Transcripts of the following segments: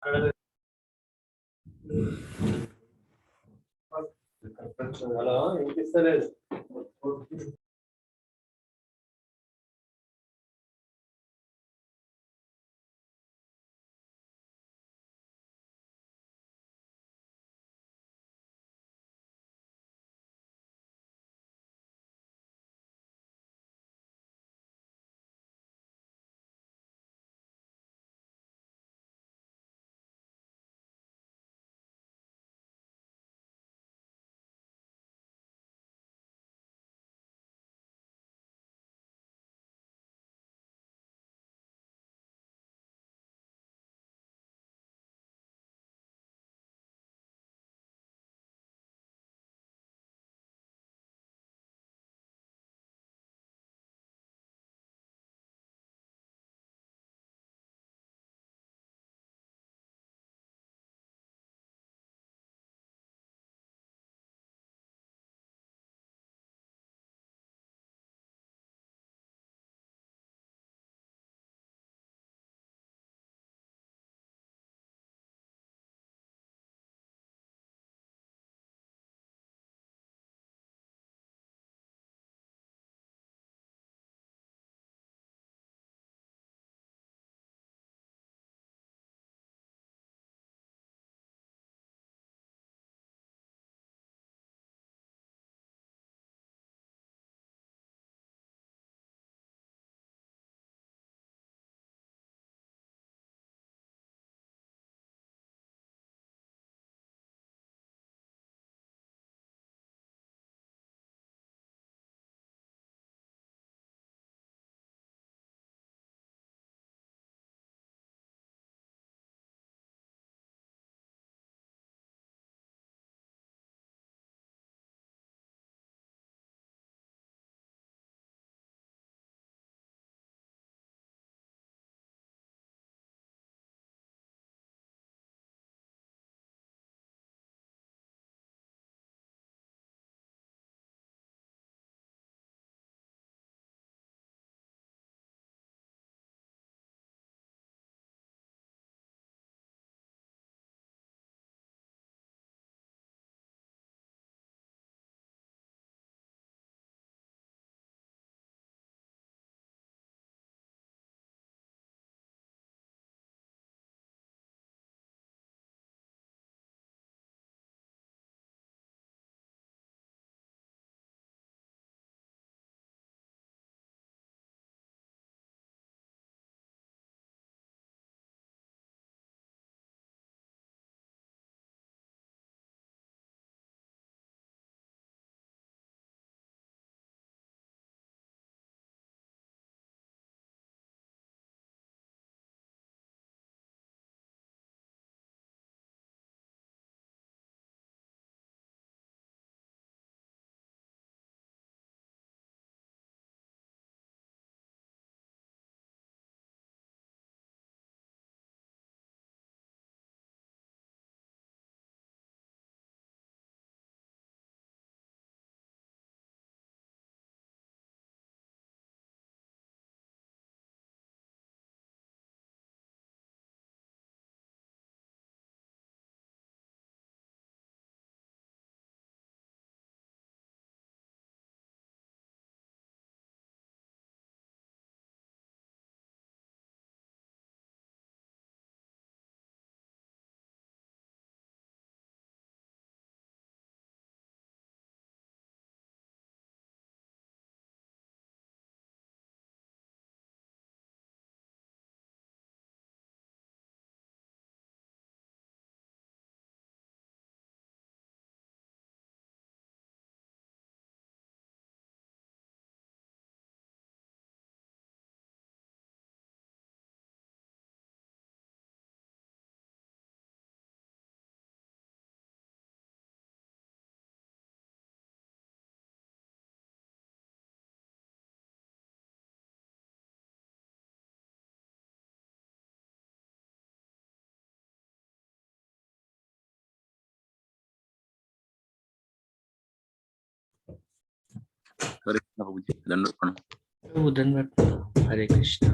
Hello వినిపిస్తలేదు. हरे कृष्ण प्रभु जी, दंडवत प्रणाम। प्रभु दंडवत प्रणाम। हरे कृष्ण।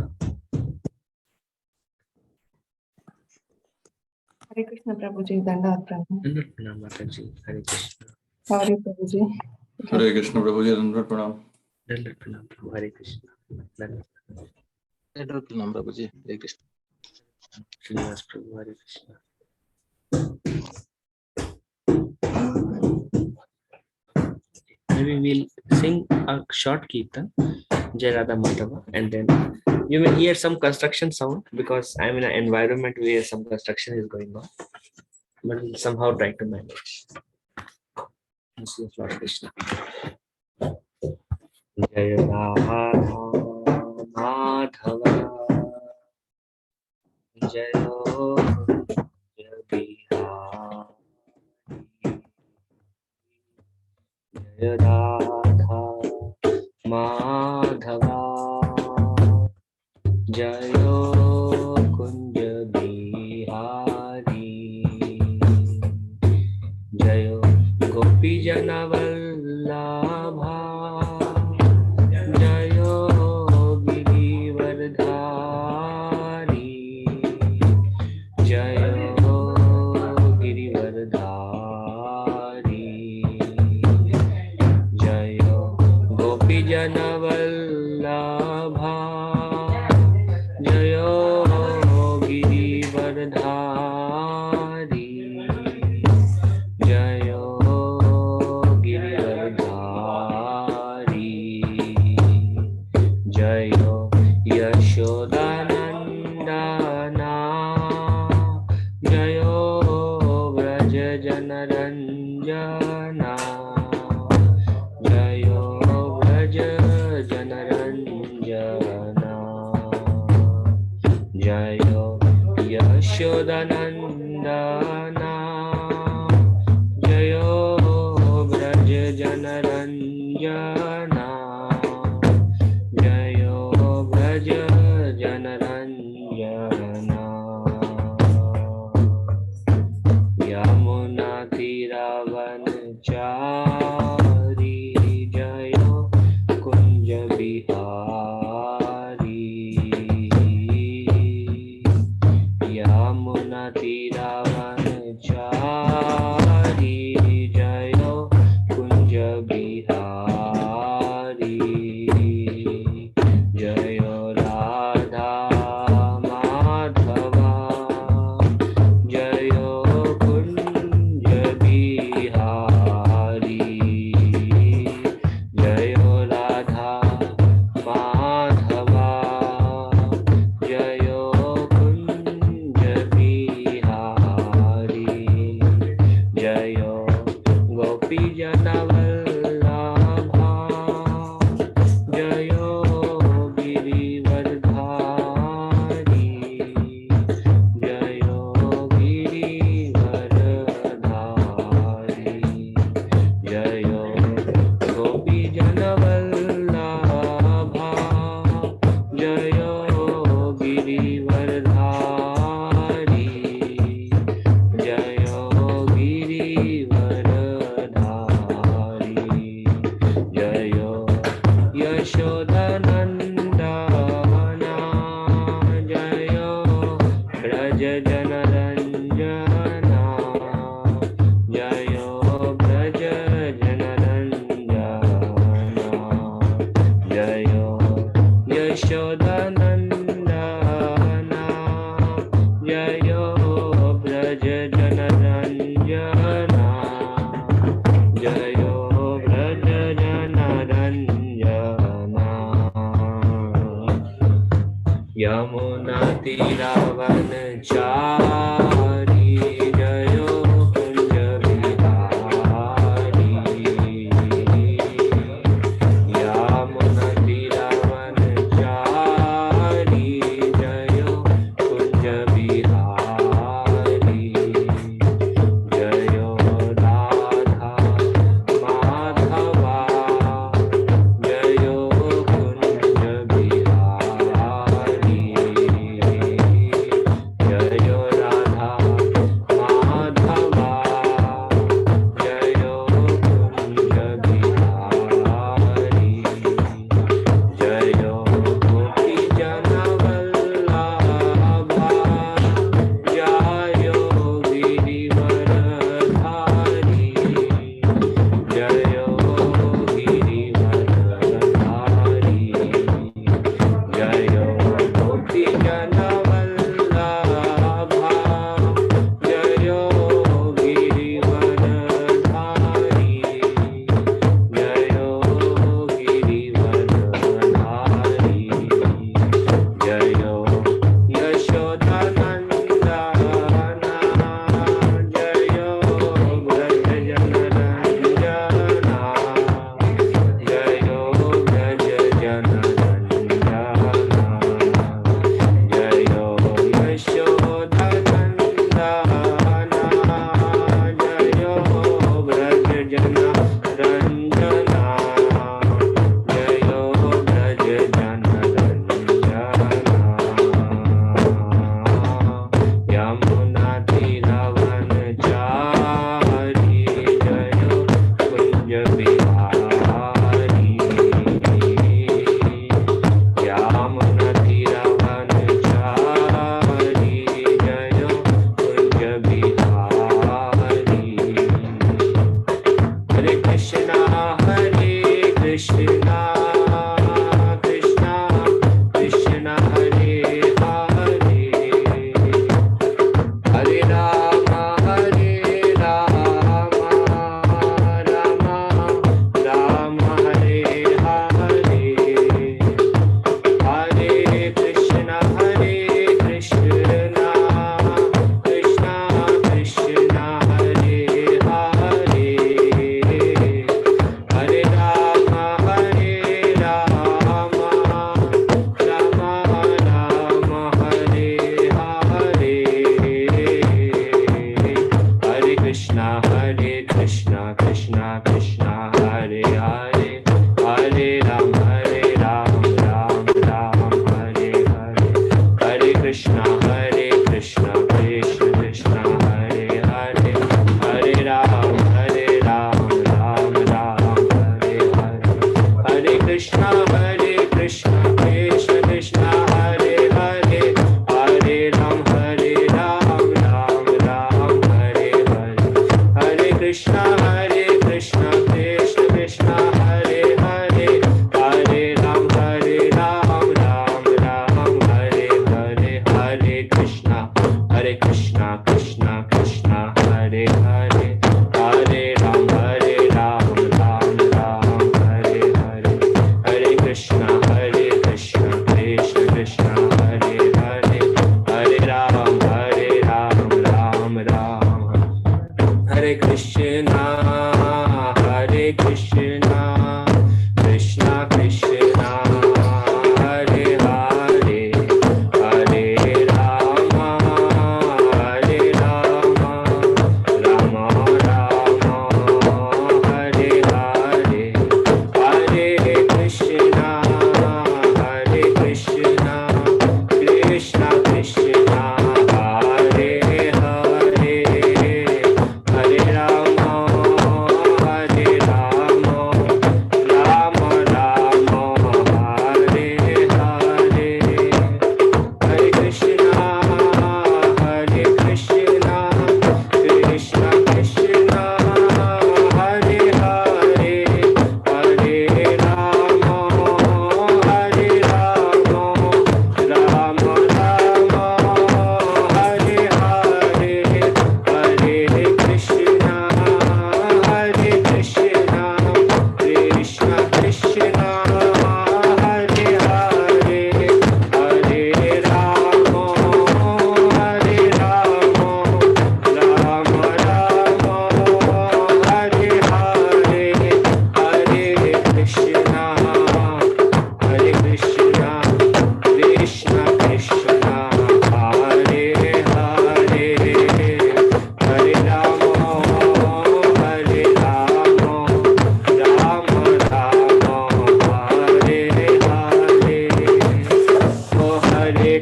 हरे कृष्ण प्रभु जी, दंडवत प्रणाम। प्रणाम माता जी, हरे कृष्ण। सॉरी प्रभु जी। हरे कृष्ण प्रभु जी, दंडवत प्रणाम। दंडवत प्रणाम प्रभु, हरे कृष्ण। दंडवत प्रणाम प्रभु जी, हरे कृष्ण। श्रीनिवास प्रभु, हरे Krishna. Maybe we'll sing a short kirtan, Jai Radha Madhava, and then you may hear some construction sound because I'm in an environment where some construction is going on, but we'll somehow try to manage. This is Lord Krishna. Jai Radha Madhava, Jai Bihar, Jai Radha Madhava, Jayo Kunja Bihari, Jayo Gopi Jana Vallabha, Jayo Girivardhari, Jayo Girivardhari, Jayo Gopi Jana Vallabha, Jayo Girivardhari, Jayo Girivardhari, Jayo Yashodanandana, Jayo Vraja Janaranjana, Jayo Vraja Janaranjana, Jayo Yashodanandana, Jayo Vraja Janaranjana, Jayo Vraja Janaranjana, Yamuna Tiravanachari, Jayo Kunja Bihari, Yamuna Tiravanachari, Jayo Kunja Bihari, Jayo Radha Madhava, Jayo Kunja Bihari, Jayo Radha Madhava, Jayo Kunja Bihari, Jayo Gopi Jana Vallabha, Jayo Girivardhari, Jayo Girivardhari, Jayo Gopi Jana Vallabha, Jayo Girivardhari, Jayo Girivardhari, Jayo Yashodanandana, Jayo Braja Janaranjana, Jayo Braja Janaranjana, Jayo Yashodanandana, Jayo Braja Janaranjana, Jayo Braja Janaranjana, Yamuna Tiravanachari, Jayo Kunja Bihari, Yamuna Tiravanachari, Jayo Kunja Bihari, Jayo Radha Madhava, Jayo Kunja Bihari, Jayo Radha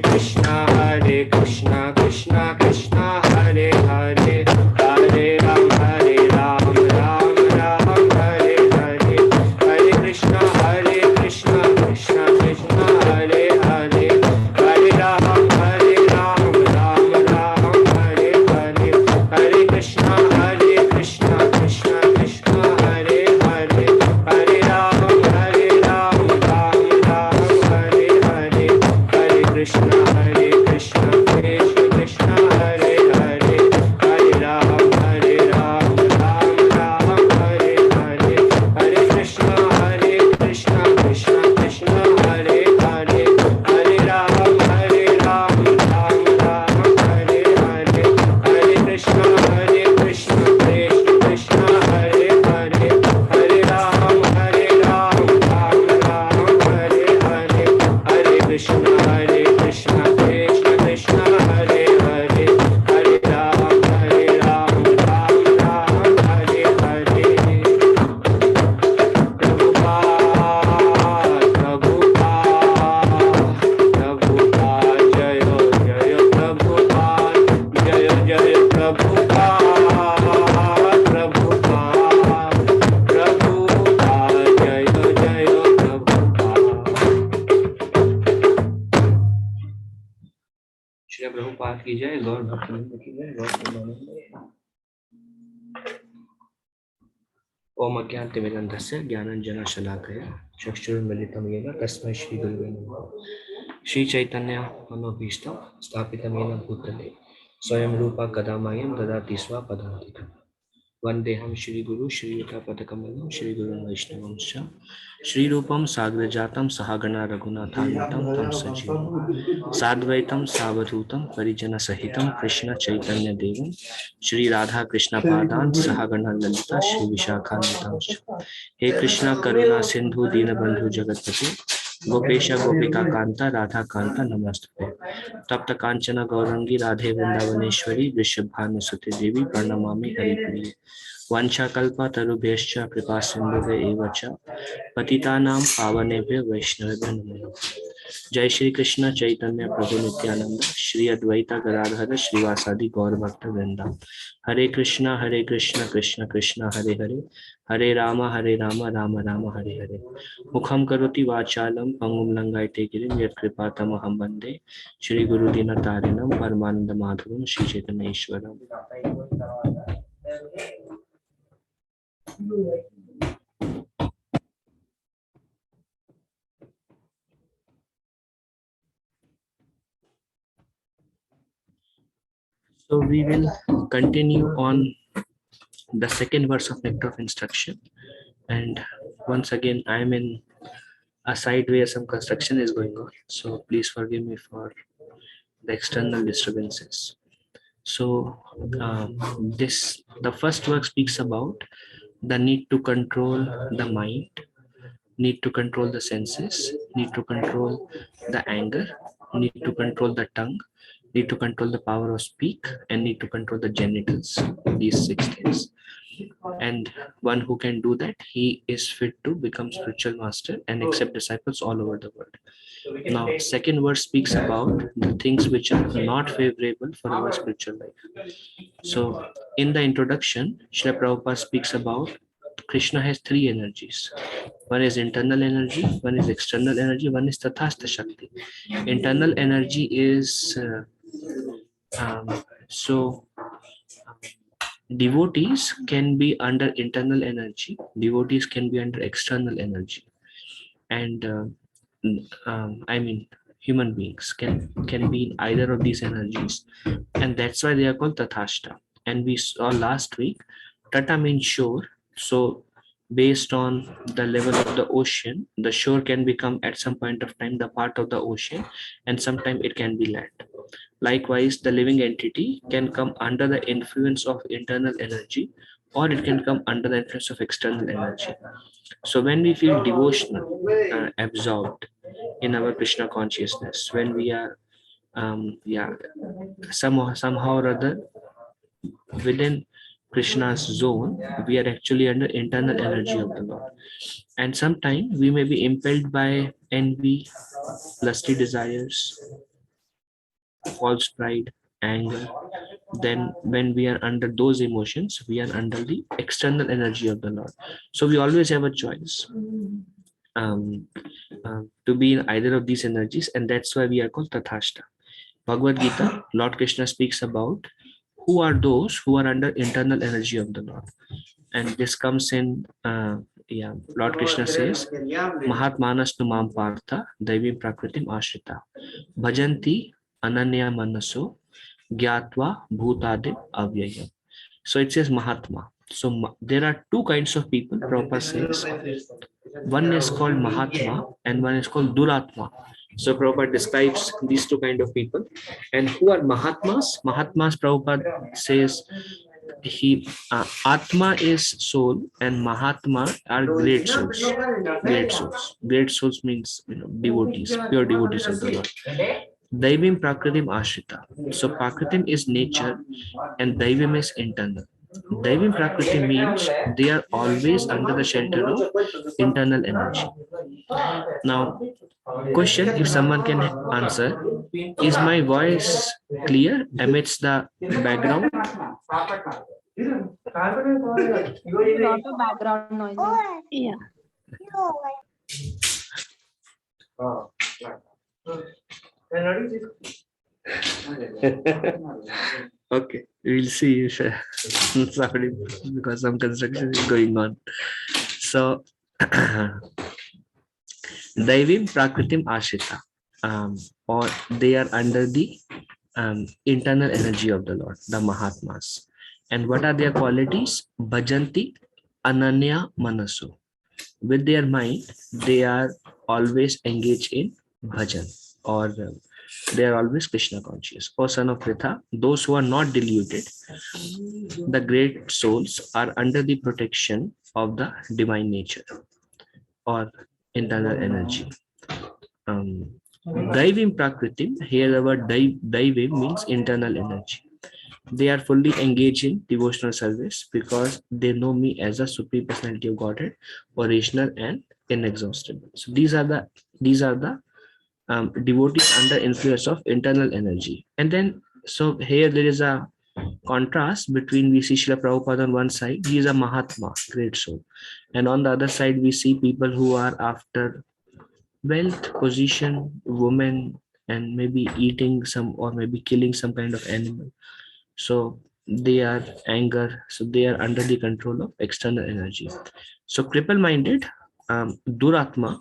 Krishna Krishna Krishna Hare Hare, Hare Ram Ram Ram Hare Hare, Hare Krishna Krishna Krishna Hare Hare, Hare Ram Ram Ram Hare Hare, Hare Krishna Krishna Krishna Hare Hare, Hare Ram Ram Ram Hare Hare, Hare Krishna Krishna Krishna Hare Hare, Hare Ram Ram Ram Hare Hare, Hare Krishna Krishna Krishna Hare Hare, Hare Ram Ram Ram Hare Hare, Hare Krishna Krishna Krishna Hare Hare, Hare Ram Ram Hare Hare, Hare Krishna Krishna Krishna Hare Hare, Hare Ram Ram Hare Hare. Prabhupada, Jaya Jaya Prabhupada, Jaya Jaya Prabhupada, Prabhupada, Prabhupada, Jaya Jaya Prabhupada. Shri Prabhupada की जय, गौर भक्तवृंद की जय, गौर प्रेमानंद। ओम अज्ञानतिमिरन्धस्य ज्ञानाञ्जनशलाकया चक्षुरुन्मिलितं येन तस्मै श्रीगुरुवे नमः। श्रीचैतन्य मनोभीष्टं स्थापितं येन भूतले स्वयं रूपा कदा मह्यं ददाति स्वपदान्तिकम्। वन्देऽहं श्रीगुरु श्रीयुतापदकमलं श्रीगुरुं वैष्णवंश्च श्रीरूपं साग्रजातं सहगणा रघुनाथान्वितं तं सजीवं साद्वैतं सावधूतं परिजनसहितं कृष्णचैतन्यदेवं श्रीराधाकृष्णपादान् सहगणा ललिता श्रीविशाखान्वितांश्च। हे कृष्ण करुणा सिन्धु दीनबन्धु जगत्पते गोपेश गोपिका कांता राधा कांता नमस्ते। तप्त कांचन गौरंगी राधे वृंदावनेश्वरी वृषभानुसुते देवी प्रणमामि हरिप्रिये। वंशाकल्पतरुभ्यश्च कृपा सिन्धुभ्य च पतितानां पावनेभ्यो वैष्णवेभ्यो नमो नमः। जय श्री कृष्ण चैतन्य प्रभु नित्यानंद श्री अद्वैता गदाधर श्रीवासादि गौर भक्त वृंदा। हरे कृष्ण कृष्ण कृष्ण हरे हरे, हरे राम राम राम हरे हरे। मुखम करोति वाचालं पंगुं लंघयते गिरिं यत्कृपातमहं वन्दे श्री गुरुदीनतारिणं परमानंद माधवं Shri चैतन्येश्वरम्। So we will continue on the second verse of Nectar of Instruction, and once again I am in a site where some construction is going on, so please forgive me for the external disturbances. So the first work speaks about the need to control the mind, need to control the senses, need to control the anger, need to control the tongue, need to control the power of speak, and need to control the genitals, these 6 things. And one who can do that, he is fit to become spiritual master and accept disciples all over the world. Now, second verse speaks about the things which are not favorable for our spiritual life. So, in the introduction, Srila Prabhupada speaks about Krishna has 3 energies. One is internal energy, one is external energy, one is Tathastha Shakti. Internal energy is devotees can be under internal energy, devotees can be under external energy, and I mean human beings can be in either of these energies, and that's why they are called Tathashta. And we saw last week, Tata means shore. So based on the level of the ocean, the shore can become at some point of time the part of the ocean, and sometime it can be land. Likewise, the living entity can come under the influence of internal energy, or it can come under the influence of external energy. So when we feel devotional, absorbed in our Krishna consciousness, when we are somehow or other within Krishna's zone, we are actually under internal energy of the Lord. And sometimes we may be impelled by envy, lusty desires, false pride, anger. Then when we are under those emotions, we are under the external energy of the Lord. So we always have a choice um, to be in either of these energies, and that's why we are called Tathashta. Bhagavad Gita, Lord Krishna speaks about who are those who are under internal energy of the Lord. And this comes in, Lord Krishna says, Mahatmanas Numam Partha, Daivim Prakritim Ashrita, Bhajanti Ananya Manaso, Gyatva Bhutadim Avyayam. So it says Mahatma. So there are two kinds of people, Prabhupada says. One is called Mahatma and one is called Duratma. So Prabhupada describes these two kind of people. And who are Mahatmas? Mahatmas, Prabhupada says, Atma is soul and Mahatma are great souls. Great souls. Great souls means devotees, pure devotees of the Lord. Daivim Prakritim Ashrita. So Prakritim is nature and Daivim is internal. Daivim Prakriti means they are always under the shelter of internal energy. Now, question, if someone can answer, is my voice clear amidst the background? Lot of background noises. Yeah. Okay, we'll see if somebody, because some construction is going on. So, Daivim Prakritim Ashita, or they are under the internal energy of the Lord, the Mahatmas. And what are their qualities? Bhajanti Ananya Manaso. With their mind, they are always engaged in bhajan, or they are always Krishna conscious. O son of Pritha, those who are not deluded, the great souls, are under the protection of the divine nature or internal energy. Daivim Prakritim, here the word Daivim means internal energy. They are fully engaged in devotional service because they know me as a supreme personality of Godhead, original and inexhaustible. So these are the devotees under influence of internal energy. And then, so here there is a contrast between, we see Srila Prabhupada on one side, he is a Mahatma, great soul. And on the other side, we see people who are after wealth, position, women, and maybe eating some or maybe killing some kind of animal. So they are anger, so they are under the control of external energy. So cripple-minded, Duratma,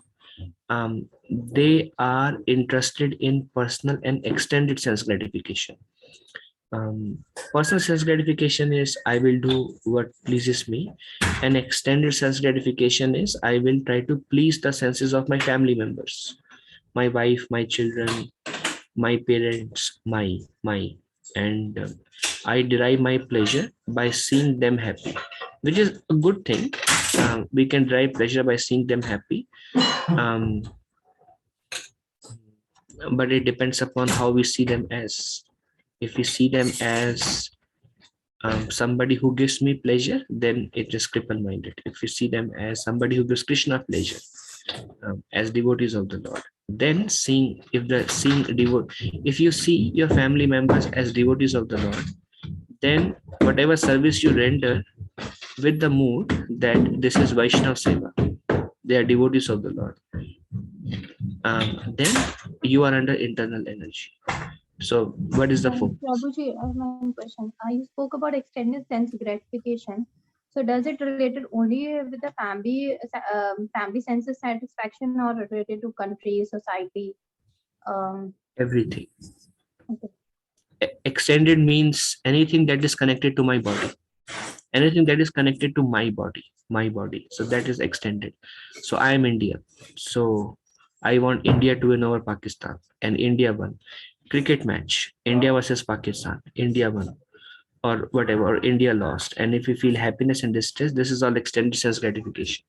they are interested in personal and extended sense gratification. Personal sense gratification is I will do what pleases me, and extended sense gratification is I will try to please the senses of my family members, my wife, my children, my parents, my and I derive my pleasure by seeing them happy, which is a good thing. We can derive pleasure by seeing them happy, but it depends upon how we see them as. If we see them as somebody who gives me pleasure, then it is cripple-minded. If we see them as somebody who gives Krishna pleasure, as devotees of the Lord, then if you see your family members as devotees of the Lord, then whatever service you render with the mood that this is Vaishnav Seva, they are devotees of the Lord, then you are under internal energy. So what is the focus? Prabhuji, I have one question. You spoke about extended sense gratification. So does it related only with the family senses satisfaction, or related to country, society? Everything. Okay. Extended means anything that is connected to my body. Anything that is connected to my body. So that is extended. So I am India. So I want India to win over Pakistan, and India won. Cricket match, India versus Pakistan, India won, or whatever, or India lost. And if we feel happiness and distress, this is all extended sense gratification.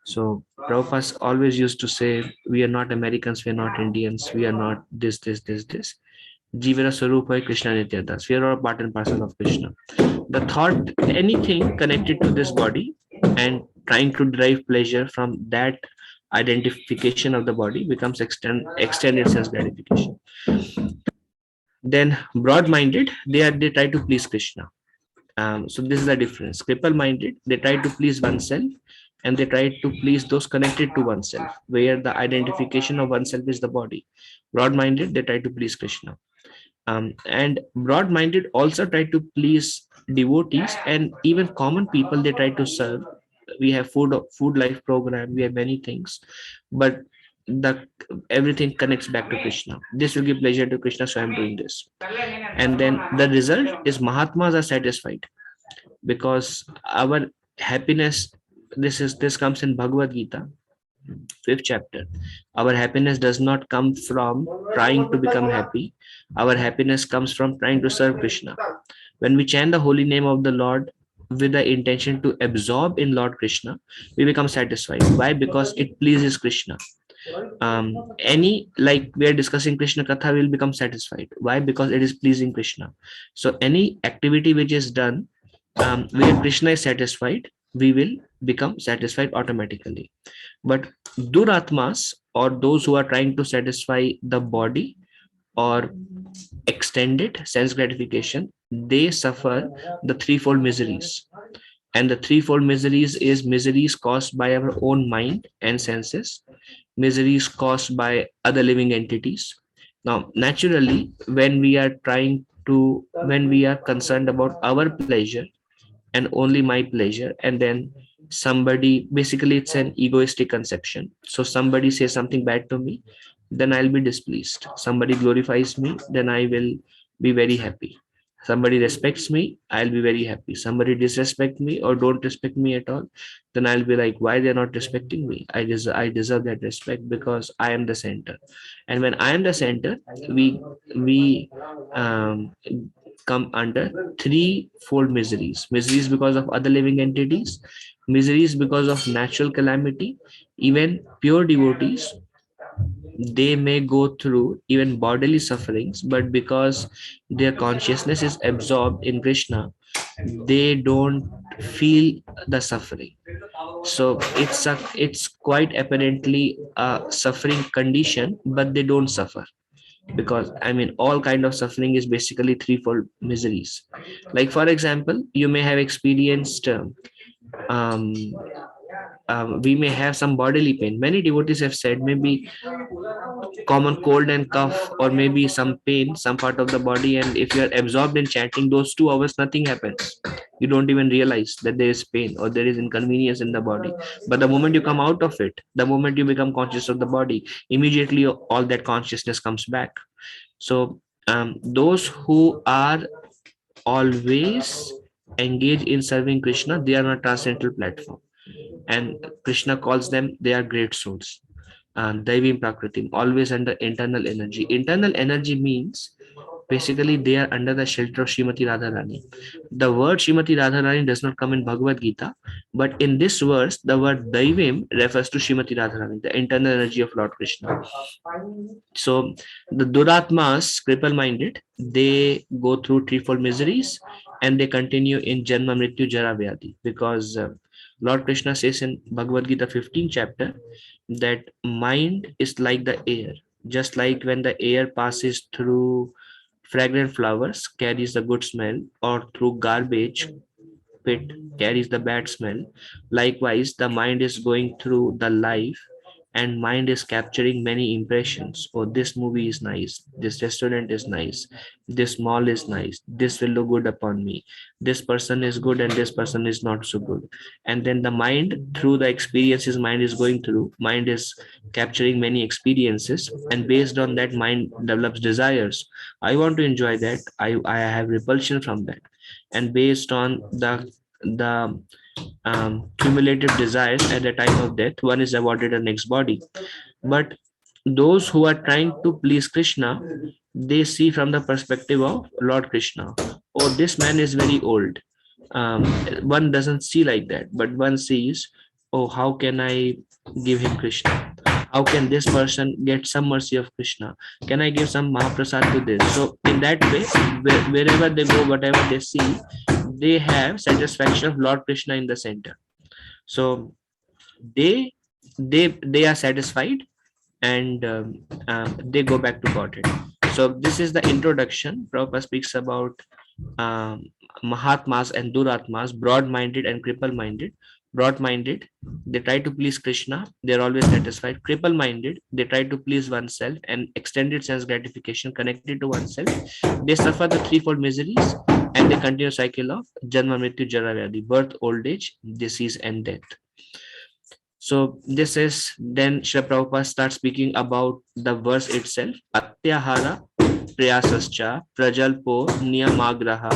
So Prabhupada always used to say, we are not Americans, we are not Indians, we are not this. Jivara Swarupa Krishna Nitya Das. We are all part and parcel of Krishna. The thought, anything connected to this body and trying to derive pleasure from that identification of the body becomes extended sense gratification. Then broad-minded, they try to please Krishna. So this is the difference. Cripple-minded, they try to please oneself, and they try to please those connected to oneself, where the identification of oneself is the body. Broad-minded, they try to please Krishna. And broad-minded also try to please devotees and even common people. They try to serve. We have food life program. We have many things, but the everything connects back to Krishna. This will give pleasure to Krishna, so I'm doing this. And then the result is Mahatmas are satisfied, because our happiness, this comes in Bhagavad Gita, 5th chapter. Our happiness does not come from trying to become happy. Our happiness comes from trying to serve Krishna. When we chant the holy name of the Lord with the intention to absorb in Lord Krishna, we become satisfied. Why? Because it pleases Krishna. Any, like we are discussing Krishna Katha, will become satisfied. Why? Because it is pleasing Krishna. So any activity which is done where Krishna is satisfied, we will become satisfied automatically. But Duratmas, or those who are trying to satisfy the body or extended sense gratification, they suffer the threefold miseries. And the threefold miseries is miseries caused by our own mind and senses, miseries caused by other living entities. Now, naturally, when we are concerned about our pleasure and only my pleasure, and then somebody, basically it's an egoistic conception. So somebody says something bad to me, then I'll be displeased. Somebody glorifies me, then I will be very happy. Somebody respects me, I'll be very happy. Somebody disrespect me or don't respect me at all, then I'll be like, why they're not respecting me? I deserve that respect because I am the center. And when I am the center, we um, come under threefold miseries: miseries because of other living entities, miseries because of natural calamity. Even pure devotees, they may go through even bodily sufferings, but because their consciousness is absorbed in Krishna, they don't feel the suffering. So it's quite apparently a suffering condition, but they don't suffer, because I mean all kind of suffering is basically threefold miseries. Like for example, you may have experienced um, we may have some bodily pain. Many devotees have said maybe common cold and cough, or maybe some pain, some part of the body, and if you are absorbed in chanting those 2 hours, nothing happens. You don't even realize that there is pain or there is inconvenience in the body. But the moment you come out of it, the moment you become conscious of the body, immediately all that consciousness comes back. So those who are always engaged in serving Krishna, they are on a transcendental platform, and Krishna calls them, they are great souls. Daivim Prakritim, always under internal energy. Internal energy means basically they are under the shelter of Srimati Radharani. The word Srimati Radharani does not come in Bhagavad Gita, but in this verse, the word Daivim refers to Srimati Radharani, the internal energy of Lord Krishna. So the Duratmas, cripple minded, they go through threefold miseries and they continue in Janma Mrityu Jara Vyadi, because Lord Krishna says in Bhagavad Gita 15th chapter that mind is like the air. Just like when the air passes through fragrant flowers, carries the good smell, or through garbage pit, carries the bad smell. Likewise, the mind is going through the life, and mind is capturing many impressions. Oh, this movie is nice, this restaurant is nice, this mall is nice, this will look good upon me, this person is good and this person is not so good. And then the mind, through the experiences mind is going through, mind is capturing many experiences, and based on that, mind develops desires. I want to enjoy that, I have repulsion from that. And based on the cumulative desires, at the time of death, one is awarded a next body. But those who are trying to please Krishna, they see from the perspective of Lord Krishna. Oh, this man is very old. One doesn't see like that, but one sees, oh, how can I give him Krishna? How can this person get some mercy of Krishna? Can I give some Mahaprasad to this? So in that way, wherever they go, whatever they see, they have satisfaction of Lord Krishna in the center. So they they are satisfied, and they go back to Godhead. So this is the introduction. Prabhupada speaks about Mahatmas and Duratmas, broad-minded and cripple-minded. Broad-minded, they try to please Krishna, they're always satisfied. Cripple-minded, they try to please oneself and extended sense gratification connected to oneself. They suffer the threefold miseries and they continue cycle of Janma, Mrityu, Jara, Vyadhi, birth, old age, disease, and death. So this is then Srila Prabhupada starts speaking about the verse itself. Atyahara prayasascha prajalpo niyamagraha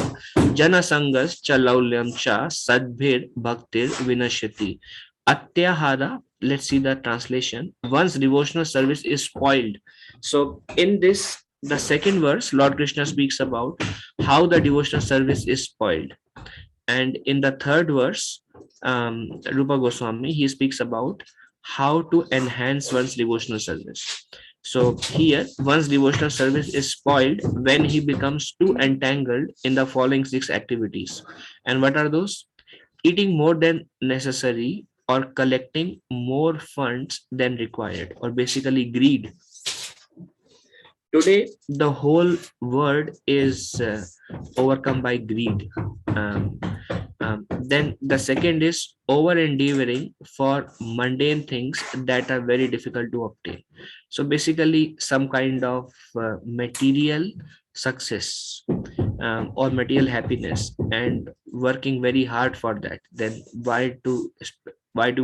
janasangas cha laulyam cha sadbhir bhaktir vinashyati. Atyahara, let's see the translation. Once devotional service is spoiled. So in this, the second verse, Lord Krishna speaks about how the devotional service is spoiled. And in the third verse, Rupa Goswami, he speaks about how to enhance one's devotional service. So here, one's devotional service is spoiled when he becomes too entangled in the following 6 activities. And what are those? Eating more than necessary or collecting more funds than required, or basically greed. Today, the whole world is overcome by greed. Then the second is over endeavoring for mundane things that are very difficult to obtain. So basically, some kind of material success or material happiness, and working very hard for that. Then why to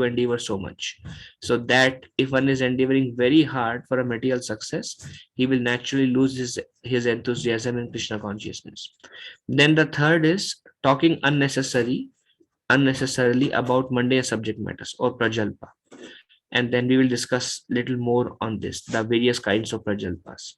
endeavor so much? So that if one is endeavoring very hard for a material success, he will naturally lose his enthusiasm in Krishna consciousness. Then the third is talking unnecessarily about mundane subject matters, or prajalpa. And then we will discuss little more on this, the various kinds of prajalpas.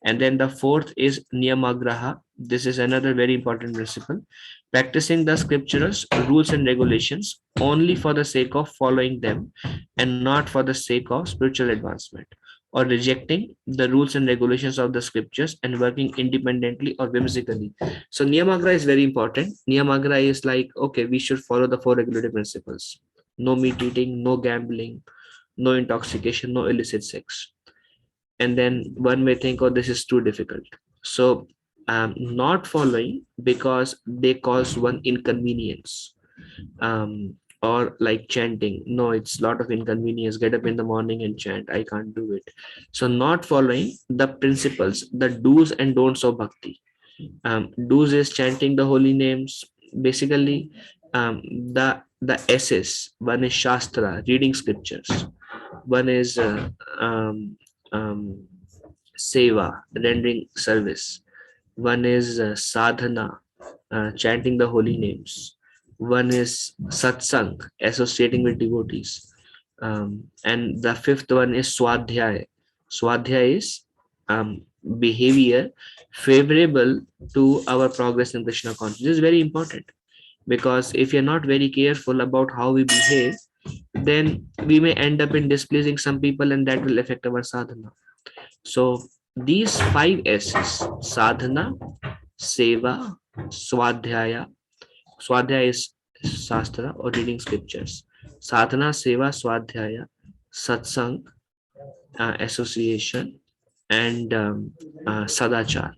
And then the fourth is niyamagraha. This is another very important principle. Practicing the scriptures, rules and regulations only for the sake of following them and not for the sake of spiritual advancement, or rejecting the rules and regulations of the scriptures and working independently or whimsically. So niyamagra is very important. Niyamagra is like, okay, we should follow the 4 regulative principles. No meat eating, no gambling, no intoxication, no illicit sex. And then one may think, oh, this is too difficult. So not following because they cause one inconvenience. Or like chanting, no, it's a lot of inconvenience. Get up in the morning and chant, I can't do it. So not following the principles, the do's and don'ts of bhakti. Do's is chanting the holy names. Basically, the S's, one is shastra, reading scriptures. One is seva, rendering service. One is sadhana, chanting the holy names. One is satsang, associating with devotees. And the fifth one is swadhyaya. Swadhyaya is behavior favorable to our progress in Krishna consciousness. This is very important, because if you're not very careful about how we behave, then we may end up in displeasing some people, and that will affect our sadhana. So these 5 S's: sadhana, seva, swadhyaya. Swadhyaya is shastra or reading scriptures. Sadhana, seva, swadhyaya, satsang, association, and sadachar.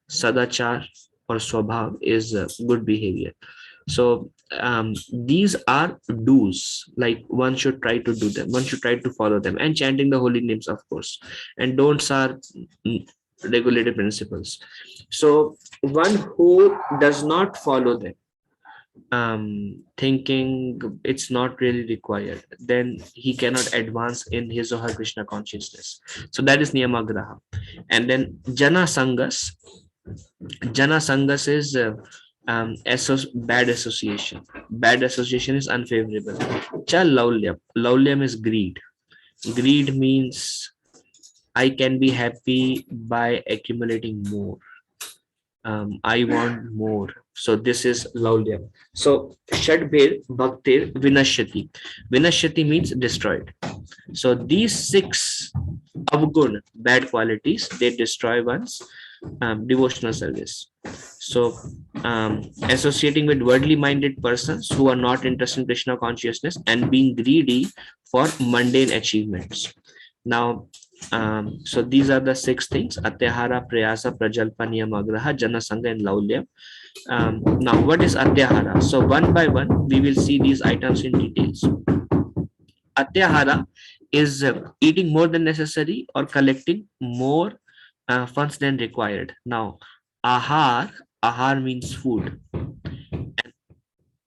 Sadachar or swabhav is good behavior. So these are do's, like one should try to do them, one should try to follow them, and chanting the holy names, of course. And don'ts are regulated principles. So one who does not follow them, thinking it's not really required, then he cannot advance in his or her Krishna consciousness. So that is niyamagraha. And then jana sangas. Jana sangas is bad association. Bad association is unfavorable. Cha laulyam. Laulyam is greed. Greed means I can be happy by accumulating more. I want more. So this is laulyam. So shadbhir bhaktir vinashyati. Vinashyati means destroyed. So these 6 avgun, bad qualities, they destroy one's devotional service. So associating with worldly minded persons who are not interested in Krishna consciousness and being greedy for mundane achievements. Now So these are the 6 things: Atyahara, Prayasa, Prajalpa, Niyamagraha, Janasanga, and Laulyam. Now, what is Atyahara? So one by one, we will see these items in details. Atyahara is eating more than necessary or collecting more funds than required. Now, ahar means food.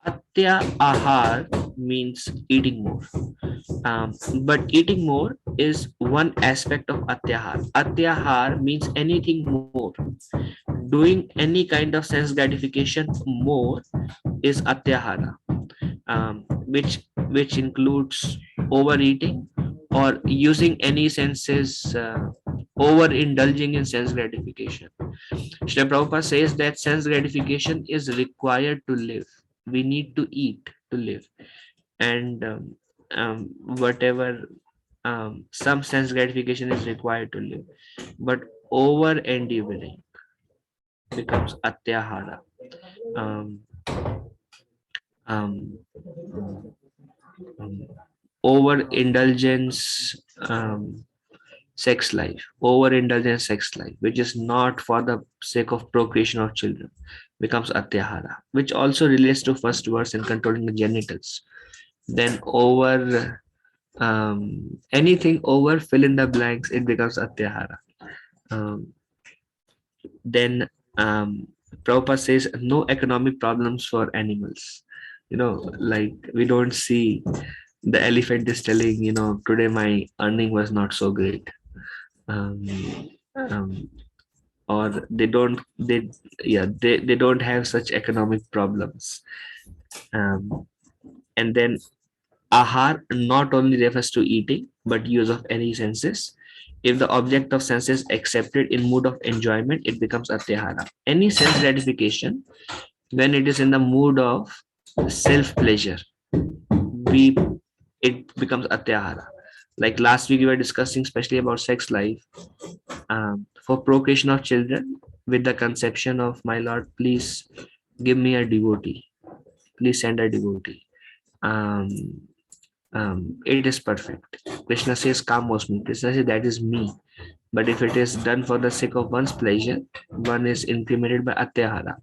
Atya ahar means eating more. But eating more is one aspect of atyahar. Atyahar means anything more. Doing any kind of sense gratification more is atyahara, which includes overeating or using any senses, overindulging in sense gratification. Srila Prabhupada says that sense gratification is required to live. We need to eat to live, and whatever some sense gratification is required to live, but over endeavoring becomes atyahara. Um, um, Overindulgence, sex life, overindulgence sex life, which is not for the sake of procreation of children, becomes atyahara, which also relates to first verse and controlling the genitals. Then over anything over fill in the blanks, it becomes atyahara. Um, then Prabhupada says no economic problems for animals. Like we don't see the elephant is telling, today my earning was not so great. Um, um, or they don't have such economic problems. And then ahar not only refers to eating but use of any senses. If the object of sense is accepted in mood of enjoyment, it becomes atyahara. Any sense gratification, when it is in the mood of self pleasure, we it becomes atyahara. Like last week we were discussing especially about sex life. For procreation of children, with the conception of, my lord, please give me a devotee, please send a devotee. um, it is perfect. Krishna says kamosmi, Krishna says that is me. But if it is done for the sake of one's pleasure, one is incriminated by atyahara.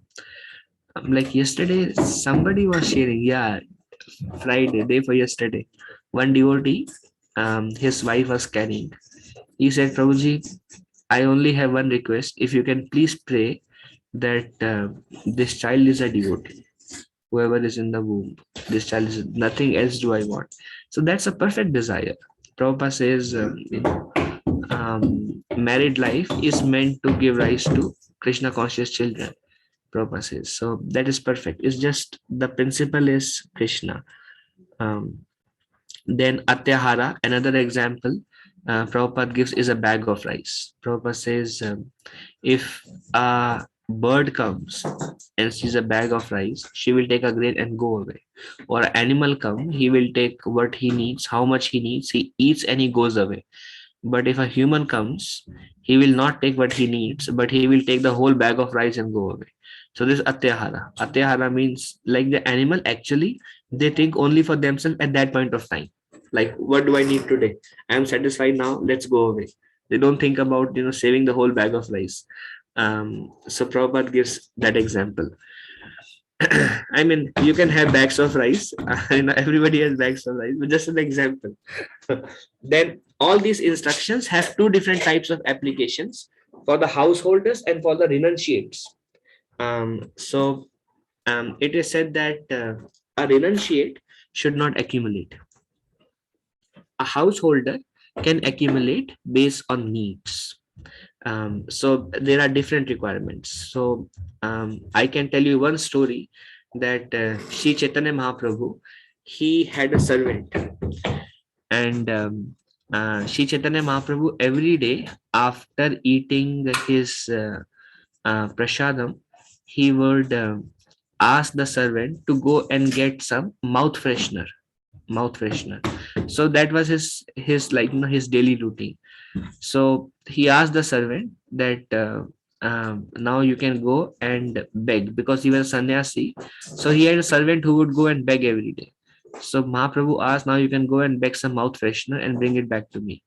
Like yesterday somebody was sharing, yeah, Friday, day for yesterday, one devotee, his wife was carrying. He said, Prabhuji, I only have one request. If you can please pray that this child is a devotee, whoever is in the womb, this child is, nothing else do I want. So that's a perfect desire. Prabhupada says, married life is meant to give rise to Krishna conscious children. Prabhupada says. So that is perfect. It's just the principle is Krishna. Then Atyahara, another example Prabhupada gives is a bag of rice. Prabhupada says, if a bird comes and sees a bag of rice, she will take a grain and go away. Or an animal come, he will take what he needs, how much he needs, he eats and he goes away. But if a human comes, he will not take what he needs, but he will take the whole bag of rice and go away. So this Atyahara. Atyahara means like the animal actually, they think only for themselves at that point of time. Like, what do I need today? I am satisfied now, let's go away. They don't think about, saving the whole bag of rice. So Prabhupada gives that example. I mean, you can have bags of rice. Everybody has bags of rice, but just an example. Then all these instructions have two different types of applications for the householders and for the renunciates. So it is said that a renunciate should not accumulate. A householder can accumulate based on needs. So there are different requirements. So I can tell you one story that Sri Chaitanya Mahaprabhu, he had a servant, and Sri Chaitanya Mahaprabhu every day after eating his prasadam, he would ask the servant to go and get some mouth freshener. So that was his like his daily routine. So he asked the servant that now you can go and beg, because he was a sannyasi. So he had a servant who would go and beg every day. So Mahaprabhu asked, now you can go and beg some mouth freshener and bring it back to me.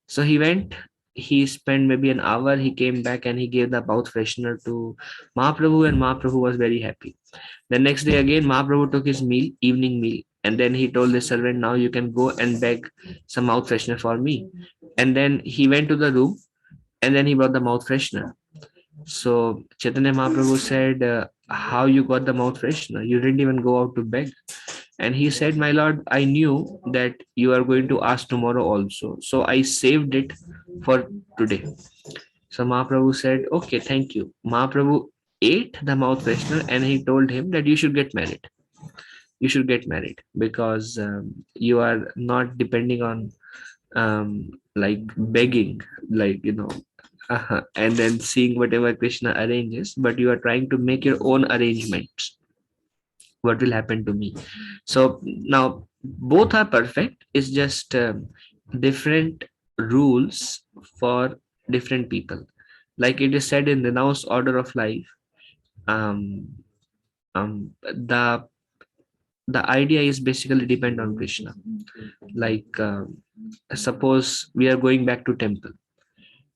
So he went he spent maybe an hour. He came back and he gave the mouth freshener to Mahaprabhu, and Mahaprabhu was very happy. The next day again, Mahaprabhu took his meal, evening meal, and then he told the servant, "Now you can go and beg some mouth freshener for me." And then he went to the room, and then he brought the mouth freshener. So Chaitanya Mahaprabhu said, "How you got the mouth freshener? You didn't even go out to beg." And he said, "My lord, I knew that you are going to ask tomorrow also, so I saved it for today." So Mahaprabhu said, "Okay, thank you." Mahaprabhu ate the mouth freshener and he told him that you should get married. You should get married because you are not depending on like begging, like, and then seeing whatever Krishna arranges, but you are trying to make your own arrangements. What will happen to me? So now both are perfect. It's just different rules for different people. Like it is said in renounced order of life, um, the idea is basically depend on Krishna. Like suppose we are going back to temple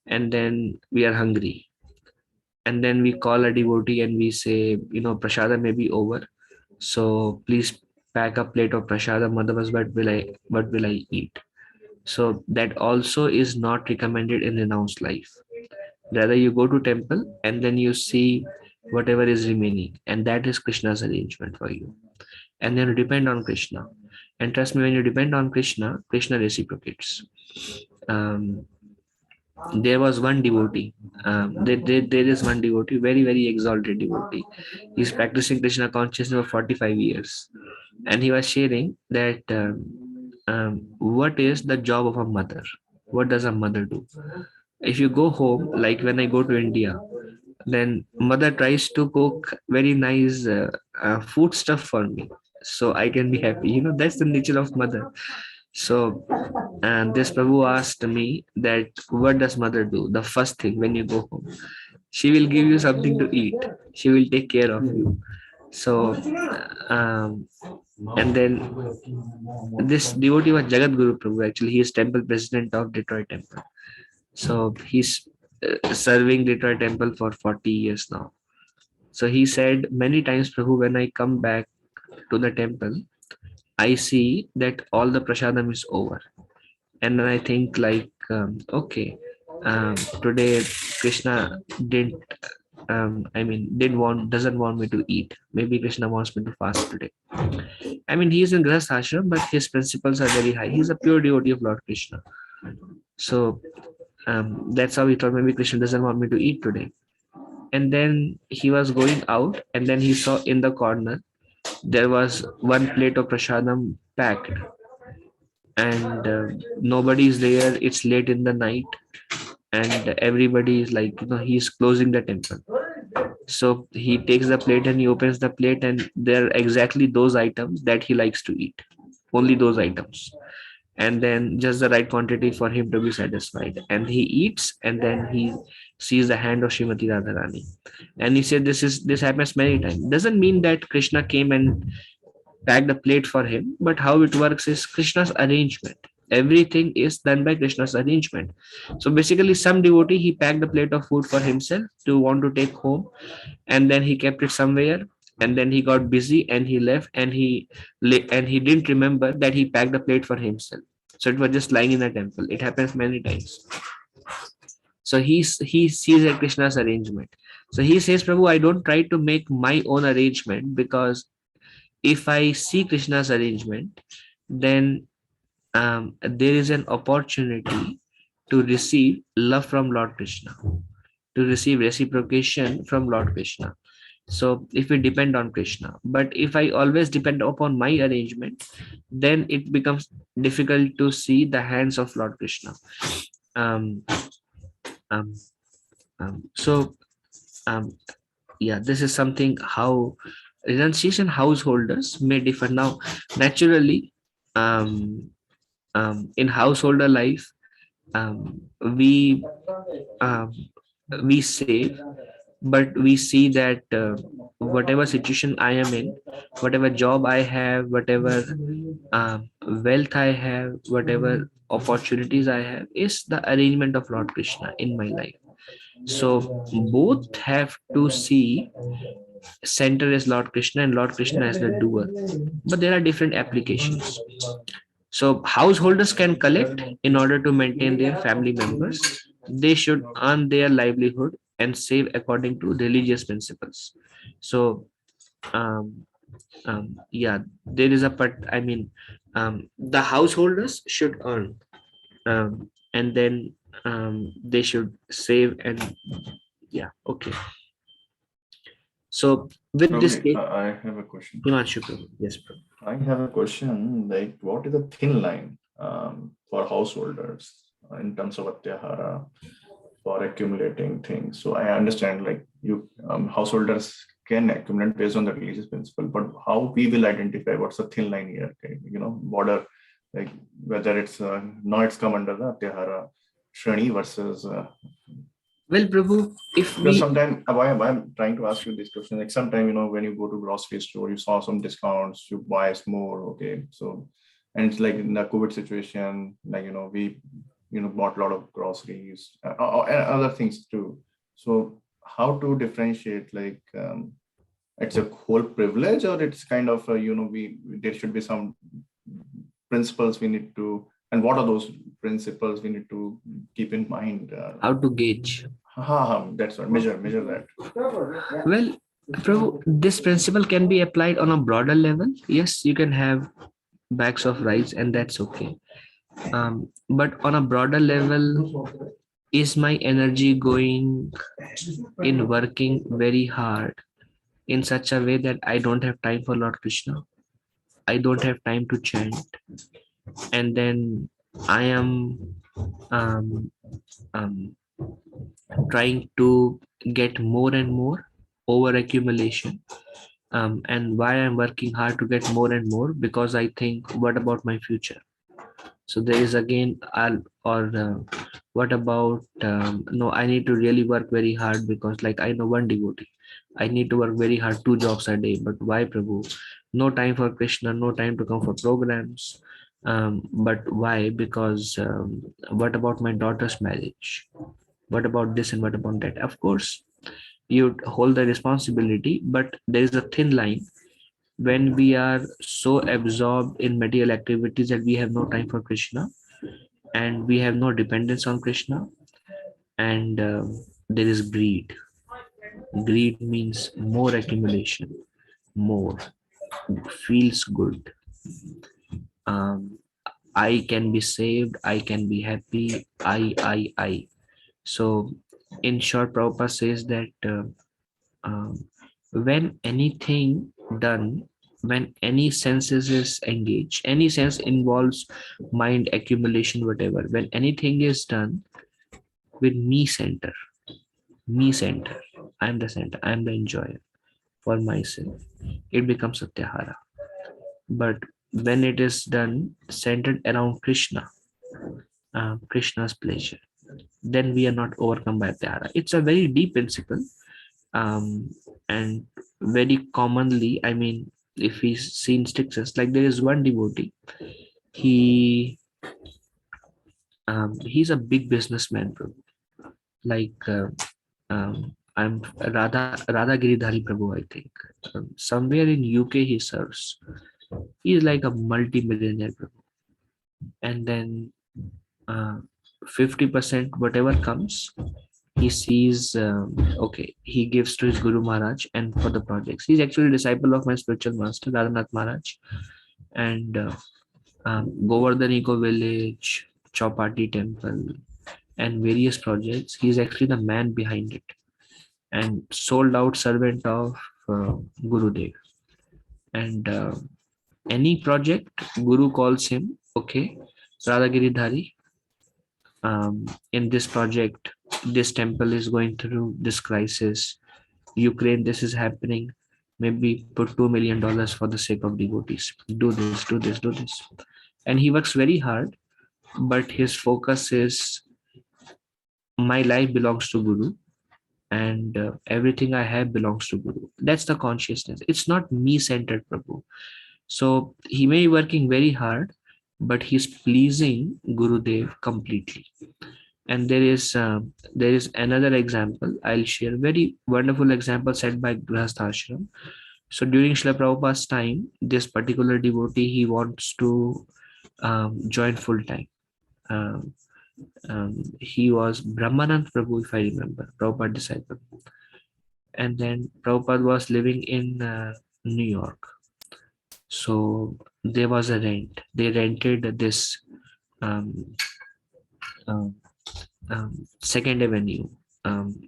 and then we are hungry, and then we call a devotee and we say, prasada may be over, so please pack a plate of prasadam, otherwise what will I eat? So that also is not recommended in renounced life. Rather, you go to temple and then you see whatever is remaining, and that is Krishna's arrangement for you. And then you depend on Krishna. And trust me, when you depend on Krishna, Krishna reciprocates. Um, there was one devotee. There is one devotee, very, very exalted devotee. He's practicing Krishna consciousness for 45 years. And he was sharing that what is the job of a mother? What does a mother do? If you go home, like when I go to India, then mother tries to cook very nice food stuff for me so I can be happy. That's the nature of mother. So, and this Prabhu asked me that what does mother do? The first thing when you go home, she will give you something to eat. She will take care of you. So, um, and then this devotee was Jagat Guru Prabhu. Actually, he is temple president of Detroit Temple. So he's serving Detroit Temple for 40 years now. So he said many times, Prabhu, when I come back to the temple, I see that all the prasadam is over. And then I think like, okay, today Krishna didn't, doesn't want me to eat. Maybe Krishna wants me to fast today. I mean, he is in Grihast ashram, but his principles are very high. He's a pure devotee of Lord Krishna. So that's how he thought maybe Krishna doesn't want me to eat today. And then he was going out, and then he saw in the corner there was one plate of prasadam packed, and nobody is there. It's late in the night, and everybody is like, he's closing the temple. So he takes the plate and he opens the plate, and there are exactly those items that he likes to eat, only those items, and then just the right quantity for him to be satisfied. And he eats, and then he sees the hand of Srimati Radharani, and he said, this happens many times. Doesn't mean that Krishna came and packed a plate for him, but how it works is Krishna's arrangement. Everything is done by Krishna's arrangement. So basically, some devotee, he packed a plate of food for himself to want to take home, and then he kept it somewhere, and then he got busy and he left, and he didn't remember that he packed a plate for himself. So it was just lying in the temple. It happens many times. So he sees that Krishna's arrangement. So he says, Prabhu, I don't try to make my own arrangement, because if I see Krishna's arrangement, then there is an opportunity to receive love from Lord Krishna, to receive reciprocation from Lord Krishna. So if we depend on Krishna, but if I always depend upon my arrangement, then it becomes difficult to see the hands of Lord Krishna. Um, um, so yeah, this is something how renunciation householders may differ. Now, naturally, um, in householder life, um, we um, we save, but we see that whatever situation I am in, whatever job I have, whatever wealth I have, whatever opportunities I have, is the arrangement of Lord Krishna in my life. So both have to see center is Lord Krishna and Lord Krishna as the doer, but there are different applications. So householders can collect in order to maintain their family members. They should earn their livelihood and save according to religious principles. So um, yeah, there is a part. I mean, the householders should earn, and then they should save and yeah. Okay. So with this Probably, case, I have a question. Himanshu, Prabhu. Yes, Prabhu. I have a question like, what is the thin line for householders in terms of Atyahara for accumulating things? So I understand like you householders can accumulate based on the religious principle, but how we will identify what's the thin line here? Okay, border, like whether it's now it's come under the Atyahara Shrani versus Well, Prabhu, if because we sometimes why I'm trying to ask you this question, like sometimes when you go to grocery store, you saw some discounts, you buy more, okay. So and it's like in the COVID situation, like we bought a lot of groceries and other things too. So how to differentiate like it's a whole privilege or it's kind of we there should be some principles we need to, and what are those principles we need to keep in mind? how to gauge. That's what measure that. Well, Prabhu, this principle can be applied on a broader level. Yes, you can have bags of rice, and that's okay. But on a broader level, is my energy going in working very hard in such a way that I don't have time for Lord Krishna? I don't have time to chant, and then I am um, um, trying to get more and more over accumulation. And why I'm working hard to get more and more, because I think, what about my future? So there is again, what about no, I need to really work very hard, because like I know one devotee, I need to work very hard, 2 jobs a day. But why, Prabhu? No time for Krishna, no time to come for programs. But why? Because what about my daughter's marriage? What about this and what about that? Of course, you hold the responsibility, but there is a thin line when we are so absorbed in material activities that we have no time for Krishna, and we have no dependence on Krishna, and there is greed. Greed means more accumulation, more feels good. Um, I can be saved, I can be happy, I. So, in short, Prabhupada says that when anything done, when any senses is engaged, any sense involves mind accumulation, whatever, when anything is done with me center, I'm the center, I'm the enjoyer for myself, it becomes satyahara. But when it is done centered around Krishna, Krishna's pleasure, then we are not overcome by satyahara. It's a very deep principle, um, and very commonly, I mean, if we see in scriptures, like there is one devotee, he he's a big businessman, bro. Like I'm Radha Giridhari Prabhu, I think. Somewhere in UK he serves. He's like a multi-millionaire, Prabhu. And then 50% whatever comes, he sees, okay, he gives to his Guru Maharaj and for the projects. He's actually a disciple of my spiritual master, Radhanath Maharaj. And Govardhan Eco Village, Chowpatty Temple, and various projects. He's actually the man behind it, and sold out servant of Gurudev. And any project, Guru calls him, okay, Radhagiri Dhari, in this project, this temple is going through this crisis. Ukraine, this is happening. Maybe put $2 million for the sake of devotees. Do this, do this, do this. And he works very hard, but his focus is, my life belongs to Guru. and everything I have belongs to Guru. That's the consciousness. It's not me-centered Prabhu. So he may be working very hard, but he's pleasing Gurudev completely. And there is another example I'll share. Very wonderful example set by Grihastha Ashram. So during Srila Prabhupada's time, this particular devotee, he wants to join full time. He was Brahmanand Prabhu, if I remember, Prabhupada disciple. And then Prabhupada was living in New York. So there was a rent. They rented this um, um, Second Avenue,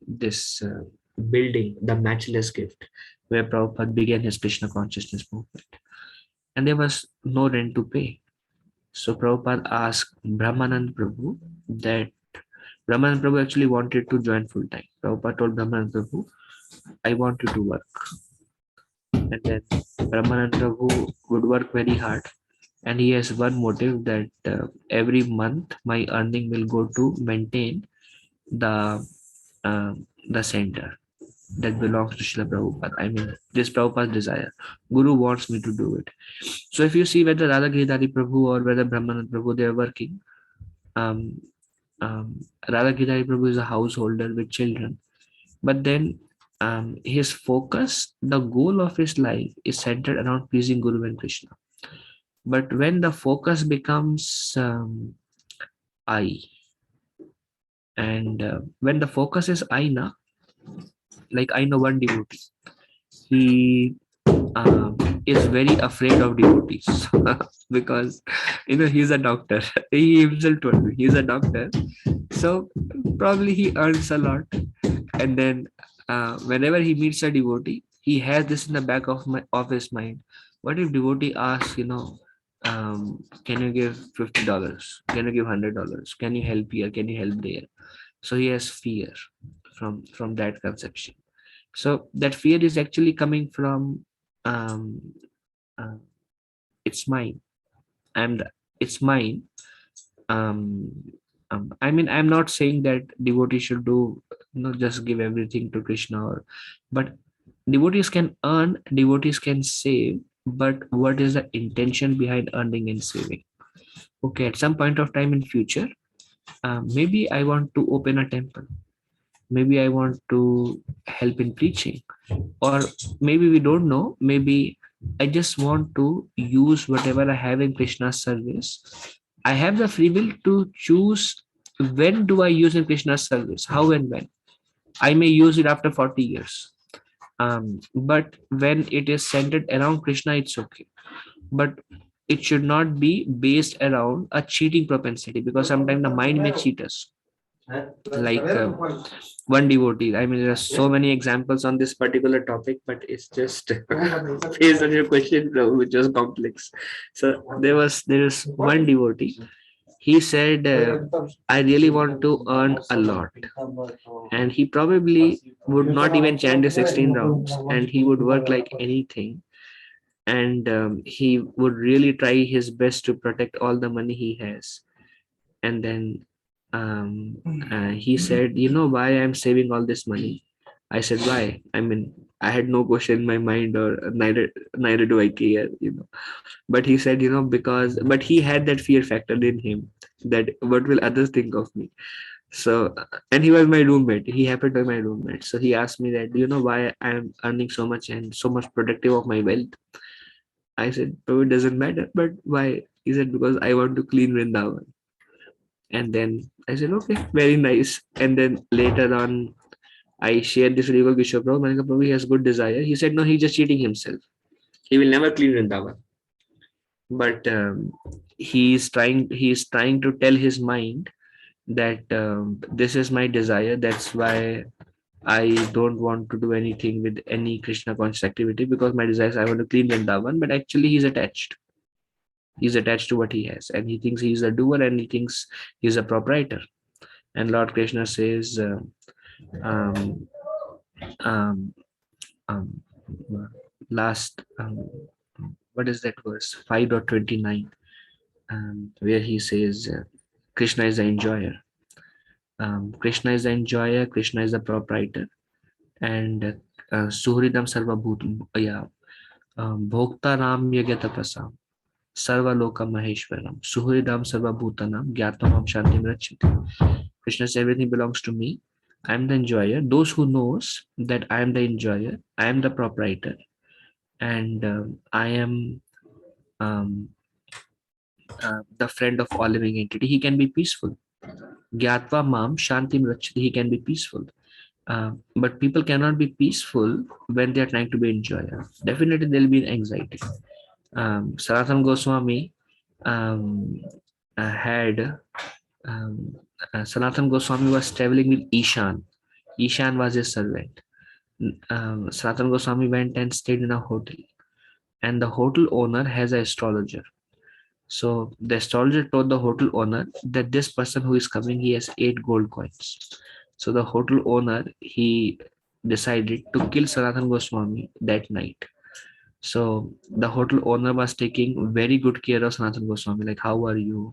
this building, the Matchless Gift, where Prabhupada began his Krishna consciousness movement. And there was no rent to pay. So Prabhupada asked Brahmanand Prabhu that Brahmanand Prabhu actually wanted to join full time. Prabhupada told Brahmanand Prabhu, I want you to work. And then Brahmanand Prabhu would work very hard. And he has one motive that every month my earning will go to maintain the center that belongs to Srila Prabhupada. I mean, this Prabhupada's desire. Guru wants me to do it. So if you see whether Radha Giridhari Prabhu or whether Brahmanand Prabhu, they are working, Radha Giridhari Prabhu is a householder with children. But then his focus, the goal of his life is centered around pleasing Guru and Krishna. But when the focus becomes I, and when the focus is I na, like I know one devotee, he is very afraid of devotees because he's a doctor. He himself told me he's a doctor, so probably he earns a lot, and then whenever he meets a devotee, he has this in the back of his mind. What if devotee asks, can you give $50? Can you give $100? Can you help here? Can you help there? So he has fear from that conception. So that fear is actually coming from um, it's mine. It's mine. Um, I mean, I'm not saying that devotees should do, just give everything to Krishna, but devotees can earn, devotees can save, but what is the intention behind earning and saving? Okay, at some point of time in future, maybe I want to open a temple. Maybe I want to help in preaching, or maybe we don't know. Maybe I just want to use whatever I have in Krishna's service. I have the free will to choose when do I use in Krishna's service, how and when. I may use it after 40 years. But when it is centered around Krishna, it's okay. But it should not be based around a cheating propensity, because sometimes the mind may cheat us. Like one devotee, I mean, there are so many examples on this particular topic, but it's just based on your question, which was complex. So there is one devotee. He said, I really want to earn a lot, and he probably would not even chant the 16 rounds, and he would work like anything, and he would really try his best to protect all the money he has. And then he said, why I'm saving all this money? I said, why? I mean, I had no question in my mind, or neither do I care, but he said, but he had that fear factor in him, that what will others think of me? So, and he was my roommate. He happened to be my roommate. So he asked me that, do you know why I'm earning so much and so much protective of my wealth? I said, oh, it doesn't matter. But why? He said, because I want to clean Vrindavan. And then I said, okay, very nice. And then later on, I shared this video with Kishore Prabhu. Manika Prabhu, he has good desire. He said, no, he's just cheating himself. He will never clean Vrindavan. But he's trying to tell his mind that this is my desire. That's why I don't want to do anything with any Krishna conscious activity, because my desire is I want to clean Vrindavan. But actually, he's attached. He's attached to what he has, and he thinks he's a doer, and he thinks he's a proprietor. And Lord Krishna says, um, um, um, last, what is that verse? 5.29, where he says, Krishna is the enjoyer. Krishna is the enjoyer, Krishna is the proprietor. and Suhridam Sarvabhut, yeah, Bhoktaram Yagatapasam, Sarvaloka Maheshwaram, Suhridam Sarvabhutanam, Gyatmam Shantim Rachiti. Krishna says, everything belongs to me. I am the enjoyer. Those who knows that I am the enjoyer, I am the proprietor, and I am um, the friend of all living entity. He can be peaceful. Gyatva Mam Shantim Rachiti. He can be peaceful. But people cannot be peaceful when they are trying to be enjoyer. Definitely, there will be anxiety. Sanatana Goswami um, had Sanatana Goswami was traveling with Ishan. Ishan was his servant. Sanatana Goswami went and stayed in a hotel, and the hotel owner has an astrologer. So the astrologer told the hotel owner that this person who is coming, he has 8 gold coins. So the hotel owner, he decided to kill Sanatana Goswami that night. So the hotel owner was taking very good care of Sanatana Goswami, like, how are you?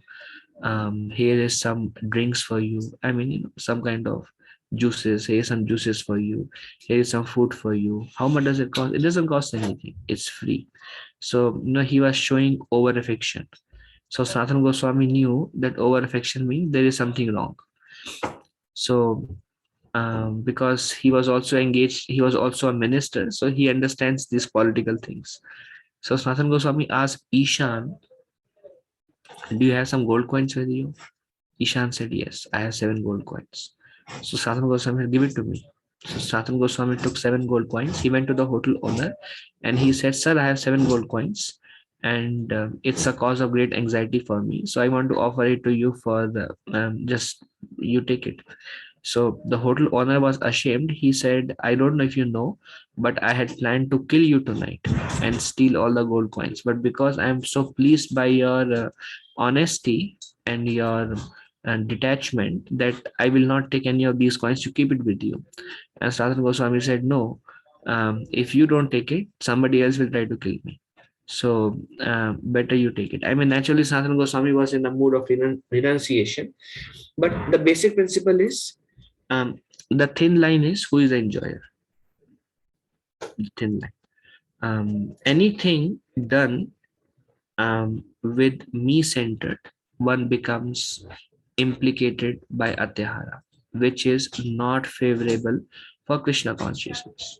Here is some drinks for you. I mean, some kind of juices. Here's some juices for you. Here is some food for you. How much does it cost? It doesn't cost anything. It's free. So, he was showing over affection. So Sanatana Goswami knew that over affection means there is something wrong. So because he was also engaged, he was also a minister, so he understands these political things. So Sanatana Goswami asked Ishan, do you have some gold coins with you? Ishan said, yes, I have 7 gold coins. So Sanatana Goswami said, give it to me. So Sanatana Goswami took 7 gold coins. He went to the hotel owner and he said, sir, I have 7 gold coins, and it's a cause of great anxiety for me. So I want to offer it to you for the just you take it. So the hotel owner was ashamed. He said, I don't know if you know, but I had planned to kill you tonight and steal all the gold coins. But because I am so pleased by your honesty and your detachment, that I will not take any of these coins to keep it with you. And Sanatana Goswami said, no, if you don't take it, somebody else will try to kill me. So better you take it. I mean, naturally, Sanatana Goswami was in the mood of renunciation. But the basic principle is, the thin line is, who is the enjoyer? The thin line. Anything done with me centered, one becomes implicated by Atyahara, which is not favorable for Krishna consciousness.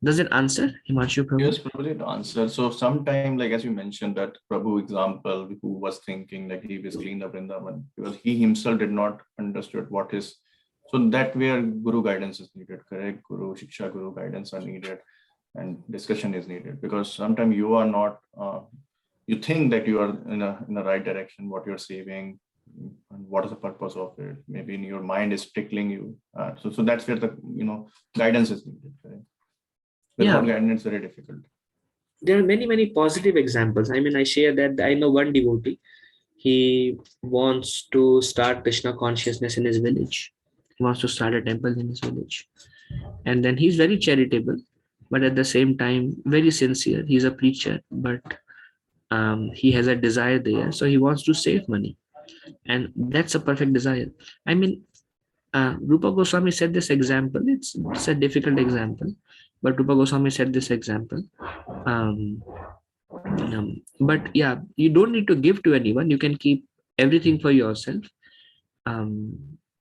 Does it answer, Himanshu Prabhu? Yes, Prabhu, it answer. So sometime, like as you mentioned, that Prabhu example, who was thinking like he was clean up Vrindavan, because he himself did not understood what is. So that where Guru guidance is needed, correct? Guru Shiksha, Guru guidance are needed, and discussion is needed, because sometimes you are not. You think that you are in the right direction, what you're saving, and what is the purpose of it. Maybe in your mind is tickling you. So that's where the guidance is needed, correct? Without guidance, very difficult. There are many positive examples. I mean, I share that I know one devotee. He wants to start Krishna consciousness in his village. He wants to start a temple in his village. And then he's very charitable, but at the same time, very sincere. He's a preacher, but he has a desire there. So he wants to save money. And that's a perfect desire. I mean, Rupa Goswami said this example. It's a difficult example, but Rupa Goswami said this example. But yeah, you don't need to give to anyone. You can keep everything for yourself.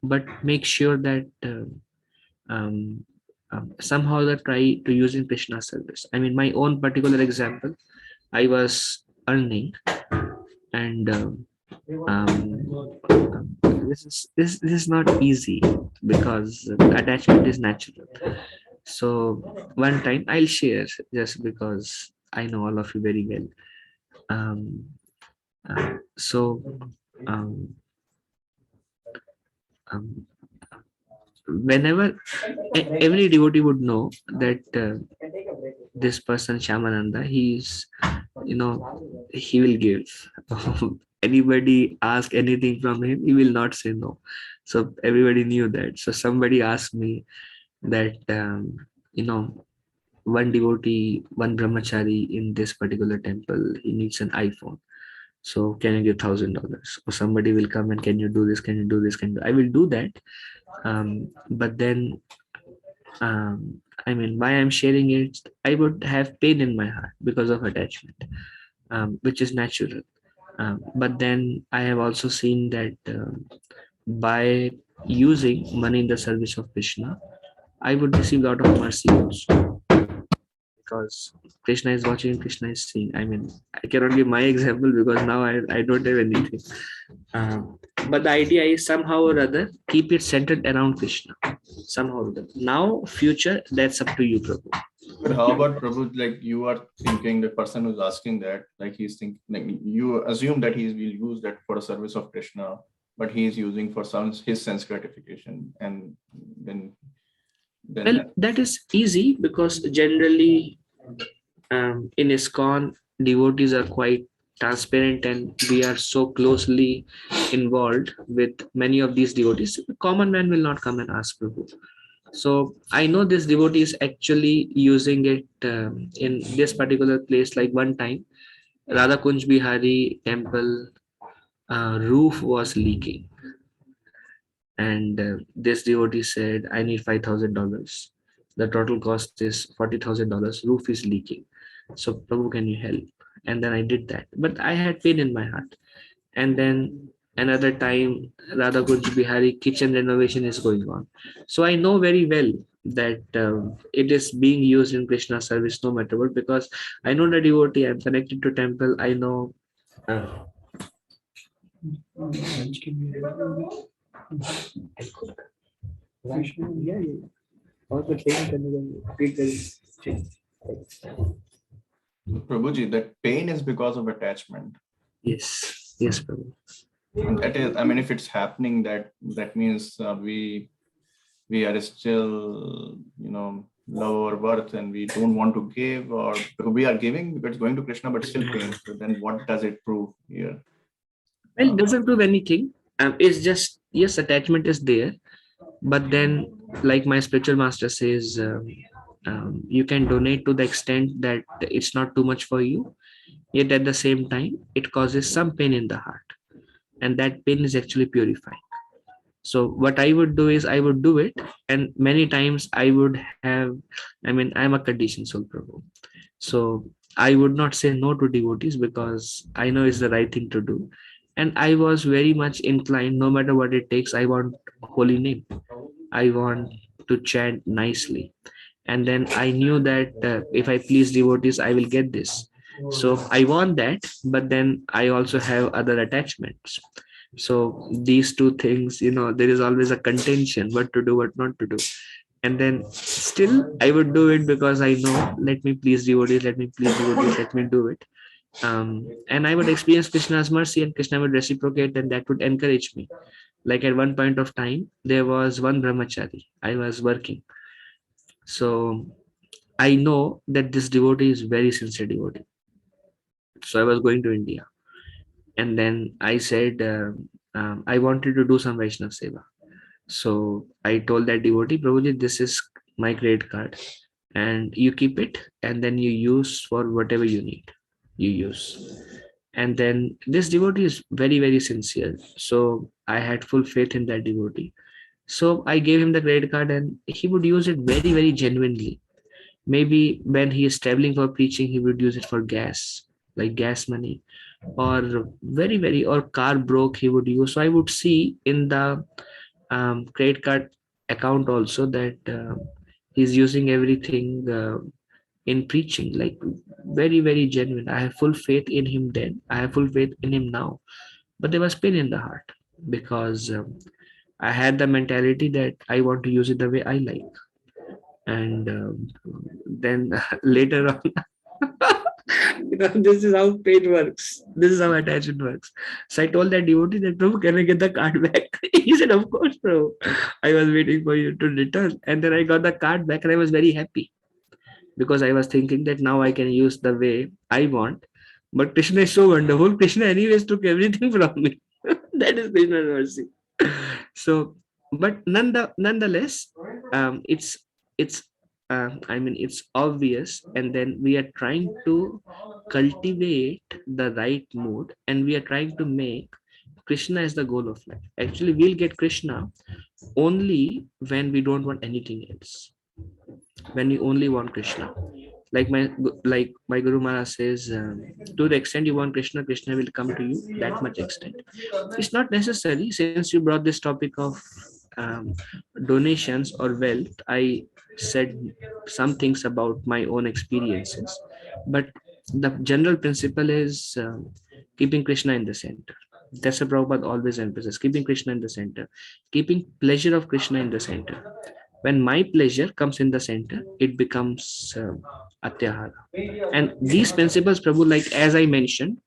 But make sure that somehow that try to use in Krishna service. I mean, my own particular example, I was earning, and this is not easy because attachment is natural. So one time I'll share, just because I know all of you very well. So whenever every devotee would know that this person Shamananda, he's he will give. Anybody ask anything from him, he will not say no. So everybody knew that. So somebody asked me that one devotee, one brahmachari in this particular temple, he needs an iPhone. So can you give $1,000? Or somebody will come and, can you do this? Can you do this? I will do that. But then I mean, why I'm sharing it, I would have pain in my heart because of attachment, which is natural. But then I have also seen that by using money in the service of Krishna, I would receive a lot of mercy also, because Krishna is watching, Krishna is seeing. I mean, I cannot give my example because now I don't have anything. But the idea is somehow or other keep it centered around Krishna. Somehow or other. Now, future, that's up to you, Prabhu. But how about Prabhu? Like you are thinking, the person who's asking that, like he's thinking, like you assume that he will use that for the service of Krishna, but he is using for some his sense gratification, and then Well, that is easy because generally in ISKCON, devotees are quite transparent and we are so closely involved with many of these devotees. The common man will not come and ask Prabhu. So I know this devotee is actually using it in this particular place. Like one time, Radha Kunj Bihari temple roof was leaking, and this devotee said, "I need $5,000. The total cost is $40,000. Roof is leaking. So Prabhu, can you help?" And then I did that, but I had pain in my heart. And then another time, Radha Kunj Bihari kitchen renovation is going on. So I know very well that it is being used in Krishna service no matter what, because I know the devotee, I'm connected to temple, I know. Prabhuji, that pain is because of attachment. Yes, yes, Prabhu. And that is, I mean, if it's happening, that means we are still, love our worth and we don't want to give, or we are giving because it's going to Krishna, but still pain. So then what does it prove here? Well, it doesn't prove anything. It's just, yes, attachment is there. But then, like my spiritual master says, you can donate to the extent that it's not too much for you. Yet at the same time, it causes some pain in the heart. And that pain is actually purifying. So what I would do is I would do it. And many times I would have, I mean, I'm a conditioned soul Prabhu. So I would not say no to devotees because I know it's the right thing to do. And I was very much inclined, no matter what it takes, I want holy name. I want to chant nicely. And then I knew that if I please devotees, I will get this. So I want that, but then I also have other attachments. So these two things, there is always a contention, what to do, what not to do. And then still I would do it because I know, let me please devotees, let me please devotees, let me do it. And I would experience Krishna's mercy and Krishna would reciprocate, and that would encourage me. Like at one point of time, there was one brahmachari. I was working. So I know that this devotee is very sincere devotee. So I was going to India. And then I said, I wanted to do some Vaishnav Seva. So I told that devotee, Prabhuji, this is my credit card and you keep it and then you use for whatever you need. You use. And then this devotee is very, very sincere. So I had full faith in that devotee. So I gave him the credit card and he would use it very, very genuinely. Maybe when he is traveling for preaching, he would use it for gas, like gas money, or very, very, or car broke, he would use. So I would see in the credit card account also that he's using everything in preaching, like very, very genuine. I have full faith in him then. I have full faith in him now. But there was pain in the heart because I had the mentality that I want to use it the way I like. And then later on, this is how pain works. This is how attachment works. So I told that devotee that, Prabhu, can I get the card back? He said, of course, Prabhu. I was waiting for you to return. And then I got the card back and I was very happy because I was thinking that now I can use the way I want. But Krishna is so wonderful. Krishna anyways took everything from me. That is Krishna's mercy. So, but nonetheless, it's I mean, it's obvious, and then we are trying to cultivate the right mood, and we are trying to make Krishna as the goal of life. Actually, we'll get Krishna only when we don't want anything else. when you only want Krishna. Like my Guru Maharaj says, to the extent you want Krishna, Krishna will come to you. That much extent. It's not necessary. Since you brought this topic of um, donations or wealth, I said some things about my own experiences, but the general principle is keeping Krishna in the center. That's a Prabhupada always emphasizes, keeping Krishna in the center, keeping pleasure of Krishna in the center. When my pleasure comes in the center, it becomes atyahara. And these principles, Prabhu, like as I mentioned,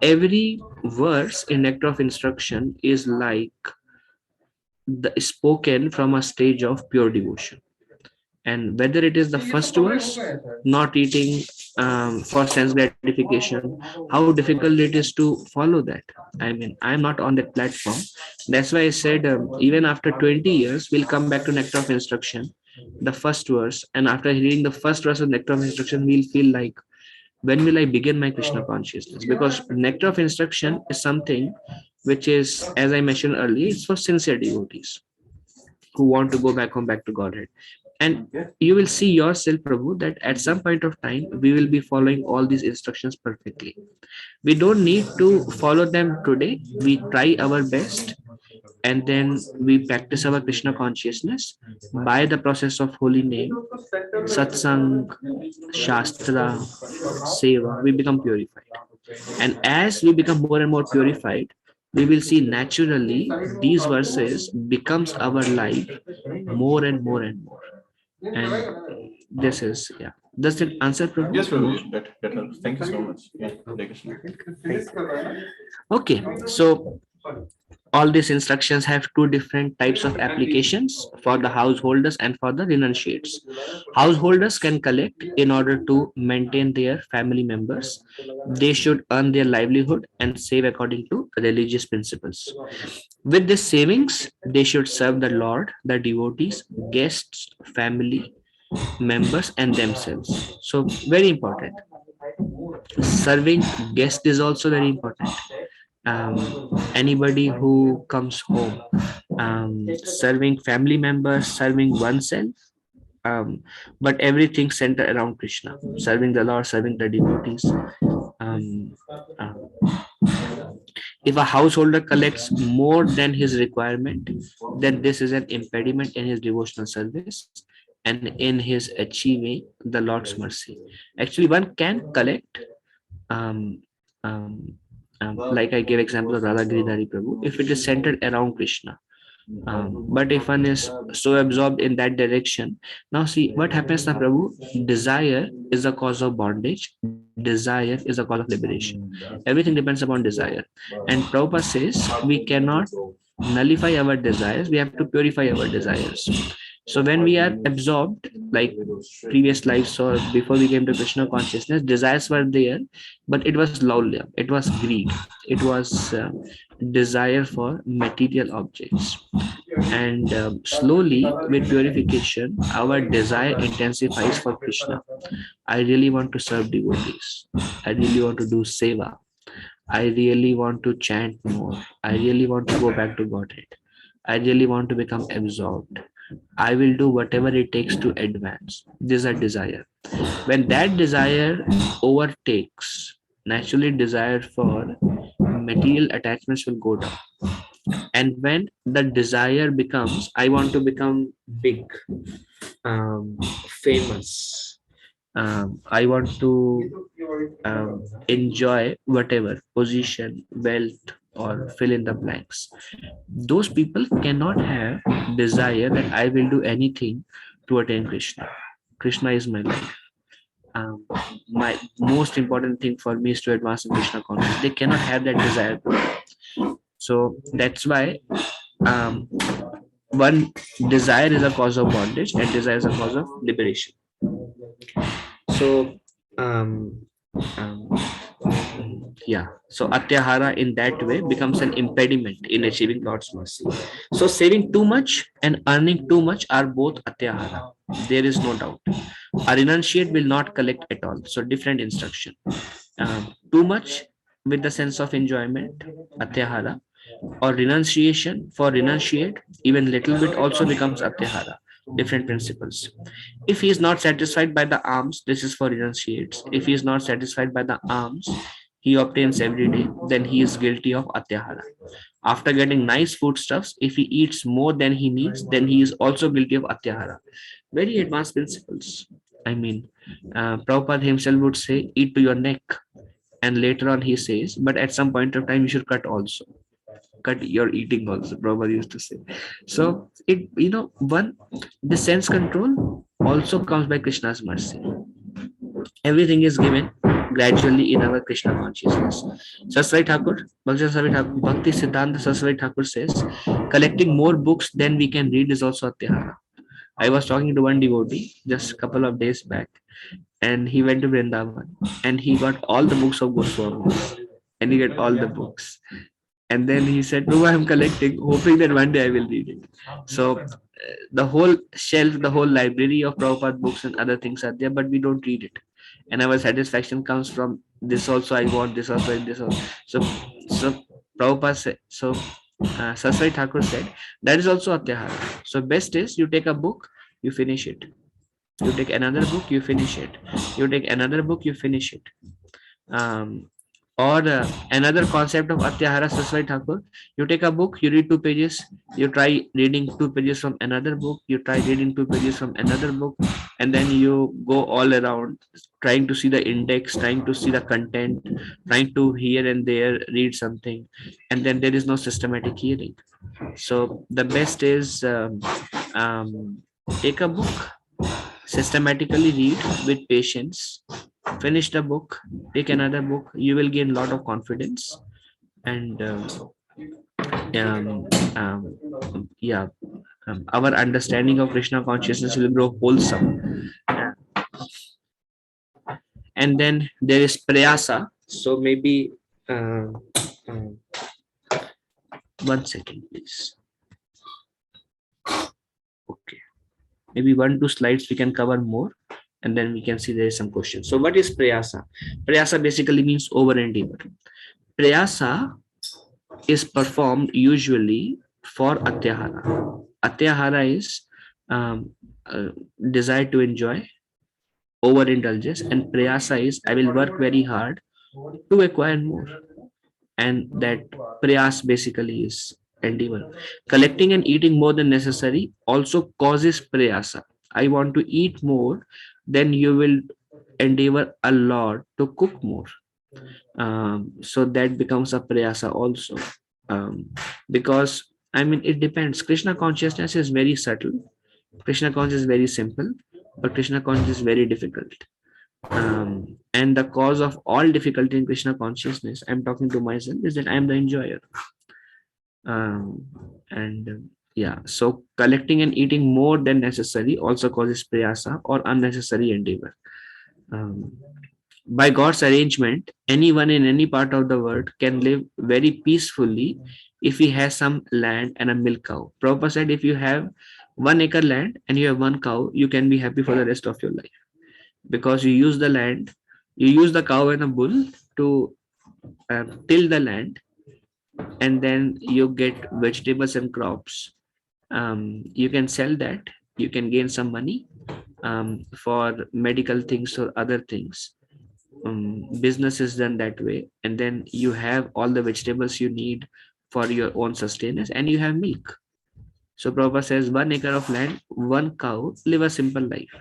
every verse in Nectar of Instruction is like the spoken from a stage of pure devotion. And whether it is the first verse, not eating for sense gratification, how difficult it is to follow that. I mean, I'm not on that platform. That's why I said, even after 20 years, we'll come back to Nectar of Instruction, the first verse. And after reading the first verse of Nectar of Instruction, we'll feel like, when will I begin my Krishna consciousness? Because Nectar of Instruction is something which is, as I mentioned earlier, it's for sincere devotees who want to go back home, back to Godhead. And you will see yourself, Prabhu, that at some point of time, we will be following all these instructions perfectly. We don't need to follow them today. We try our best, and then we practice our Krishna consciousness by the process of holy name, satsang, shastra, seva. We become purified. And as we become more and more purified, we will see naturally these verses becomes our life more and more and more. And this is, yeah. Does it answer, Prabhu? Yes, Prabhuji, that helps. Thank you so much. Yeah, Hare Krishna. Okay, so all these instructions have two different types of applications for the householders and for the renunciates. Householders can collect in order to maintain their family members. They should earn their livelihood and save according to religious principles. With this savings, they should serve the Lord, the devotees, guests, family members, and themselves. So, very important. Serving guests is also very important. Anybody who comes home, serving family members, serving oneself, but everything centered around Krishna, serving the Lord, serving the devotees. Um, uh, if a householder collects more than his requirement, then this is an impediment in his devotional service and in his achieving the Lord's mercy. Actually, one can collect, um, um, like I gave example of Radha Giridhari Prabhu, if it is centered around Krishna. But if one is so absorbed in that direction, now see what happens now, Prabhu. Desire is a cause of bondage, desire is a cause of liberation. Everything depends upon desire. And Prabhupada says we cannot nullify our desires, we have to purify our desires. So when we are absorbed, like previous lives or before we came to Krishna consciousness, desires were there, but it was laulya, it was greed, it was desire for material objects. And slowly, with purification, our desire intensifies for Krishna. I really want to serve devotees. I really want to do seva. I really want to chant more. I really want to go back to Godhead. I really want to become absorbed. I will do whatever it takes to advance. This is a desire. When that desire overtakes, naturally desire for material attachments will go down. And when the desire becomes, I want to become big, famous, I want to enjoy whatever position, wealth, or fill in the blanks. Those people cannot have desire that I will do anything to attain Krishna. Krishna is my life. My most important thing for me is to advance in Krishna consciousness. They cannot have that desire. So that's why um, one desire is a cause of bondage and desire is a cause of liberation. So um, yeah, so atyahara in that way becomes an impediment in achieving Lord's mercy. So saving too much and earning too much are both atyahara. There is no doubt. A renunciate will not collect at all. So different instruction. Too much with the sense of enjoyment, atyahara, or renunciation for renunciate, even little bit also becomes atyahara. different principles. If he is not satisfied by the alms, this is for renunciates. If he is not satisfied by the alms he obtains every day, then he is guilty of atyahara. After getting nice foodstuffs, if he eats more than he needs, then he is also guilty of atyahara. Very advanced principles. I mean, Prabhupada himself would say, eat to your neck. And later on he says, but at some point of time you should cut also. Cut your eating also, Prabhupada used to say. So it, the sense control also comes by Krishna's mercy. Everything is given gradually in our Krishna consciousness. Saraswati Thakur, Bhakti Siddhanta Saraswati Thakur says, collecting more books than we can read is also atyahara. I was talking to one devotee just a couple of days back, and he went to Vrindavan and he got all the books of Goswami, and he got all the books. And then he said, "No, I'm collecting, hoping that one day I will read it." So the whole shelf, the whole library of Prabhupada books and other things are there, but we don't read it. And our satisfaction comes from this also I want, this also, and this also. So Prabhupada said, Saraswati Thakur said, that is also atyahara. So best is you take a book, you finish it. You take another book, you finish it. You take another book, you finish it. Or another concept of atyahara, Saraswati Thakur, you take a book, you read 2 pages, you try reading 2 pages from another book, you try reading 2 pages from another book, and then you go all around trying to see the index, trying to see the content, trying to here and there read something, and then there is no systematic hearing. So the best is take a book, systematically read with patience, finish the book, take another book, you will gain a lot of confidence, and our understanding of Krishna consciousness will grow wholesome. And then there is prayasa. So maybe 1 second, please. Okay, maybe 1-2 slides we can cover more, and then we can see there is some questions. So what is prayasa? Prayasa basically means over endeavor. Prayasa is performed usually for atyahara. Atyahara is desire to enjoy, overindulgence, and prayasa is I will work very hard to acquire more. And that prayas basically is endeavor. Collecting and eating more than necessary also causes prayasa. I want to eat more, then you will endeavor a lot to cook more. So that becomes a prayasa also. Because I mean it depends. Krishna consciousness is very subtle. Krishna consciousness is very simple, but Krishna consciousness is very difficult. And the cause of all difficulty in Krishna consciousness, I'm talking to myself, is that I'm the enjoyer. So collecting and eating more than necessary also causes prayasa or unnecessary endeavor. By God's arrangement, anyone in any part of the world can live very peacefully if he has some land and a milk cow. Prabhupada said, if you have 1 acre land and you have 1 cow, you can be happy for the rest of your life, because you use the land, you use the cow and a bull to till the land, and then you get vegetables and crops. You can sell that, you can gain some money for medical things or other things. Business is done that way, and then you have all the vegetables you need for your own sustenance, and you have milk. So Prabhupada says 1 acre of land, 1 cow, live a simple life.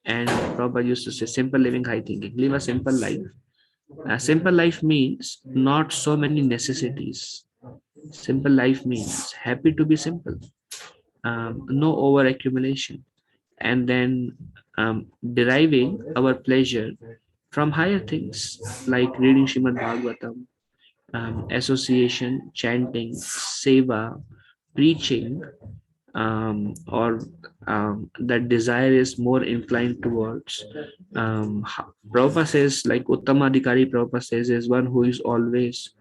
And Prabhupada used to say, simple living, high thinking. Live a simple life. A simple life means not so many necessities. Simple life means happy to be simple. No over accumulation. And then deriving our pleasure from higher things like reading Srimad Bhagavatam, association, chanting, seva, preaching, or that desire is more inclined towards. Prabhupada says, like Uttama Adhikari Prabhupada says, is one who is always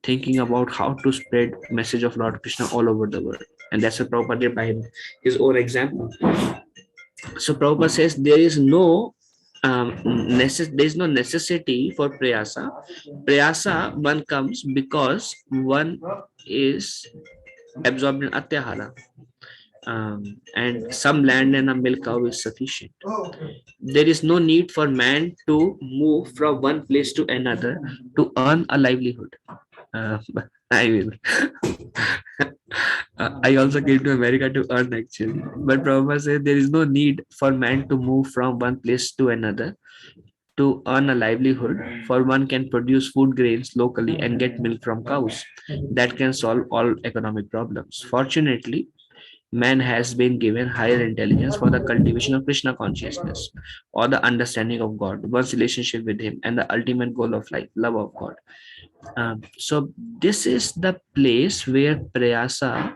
thinking about how to spread message of Lord Krishna all over the world. And that's what Prabhupada did by his own example. So Prabhupada says there is no necessity for prayasa. Prayasa one comes because one is absorbed in atyahara. and some land and a milk cow is sufficient. There is no need for man to move from one place to another to earn a livelihood. But I will. I also came to America to earn actually. But Prabhupada said there is no need for man to move from one place to another to earn a livelihood, for one can produce food grains locally and get milk from cows. That can solve all economic problems. Fortunately, man has been given higher intelligence for the cultivation of Krishna consciousness or the understanding of God, one's relationship with Him, and the ultimate goal of life, love of God. So, this is the place where prayasa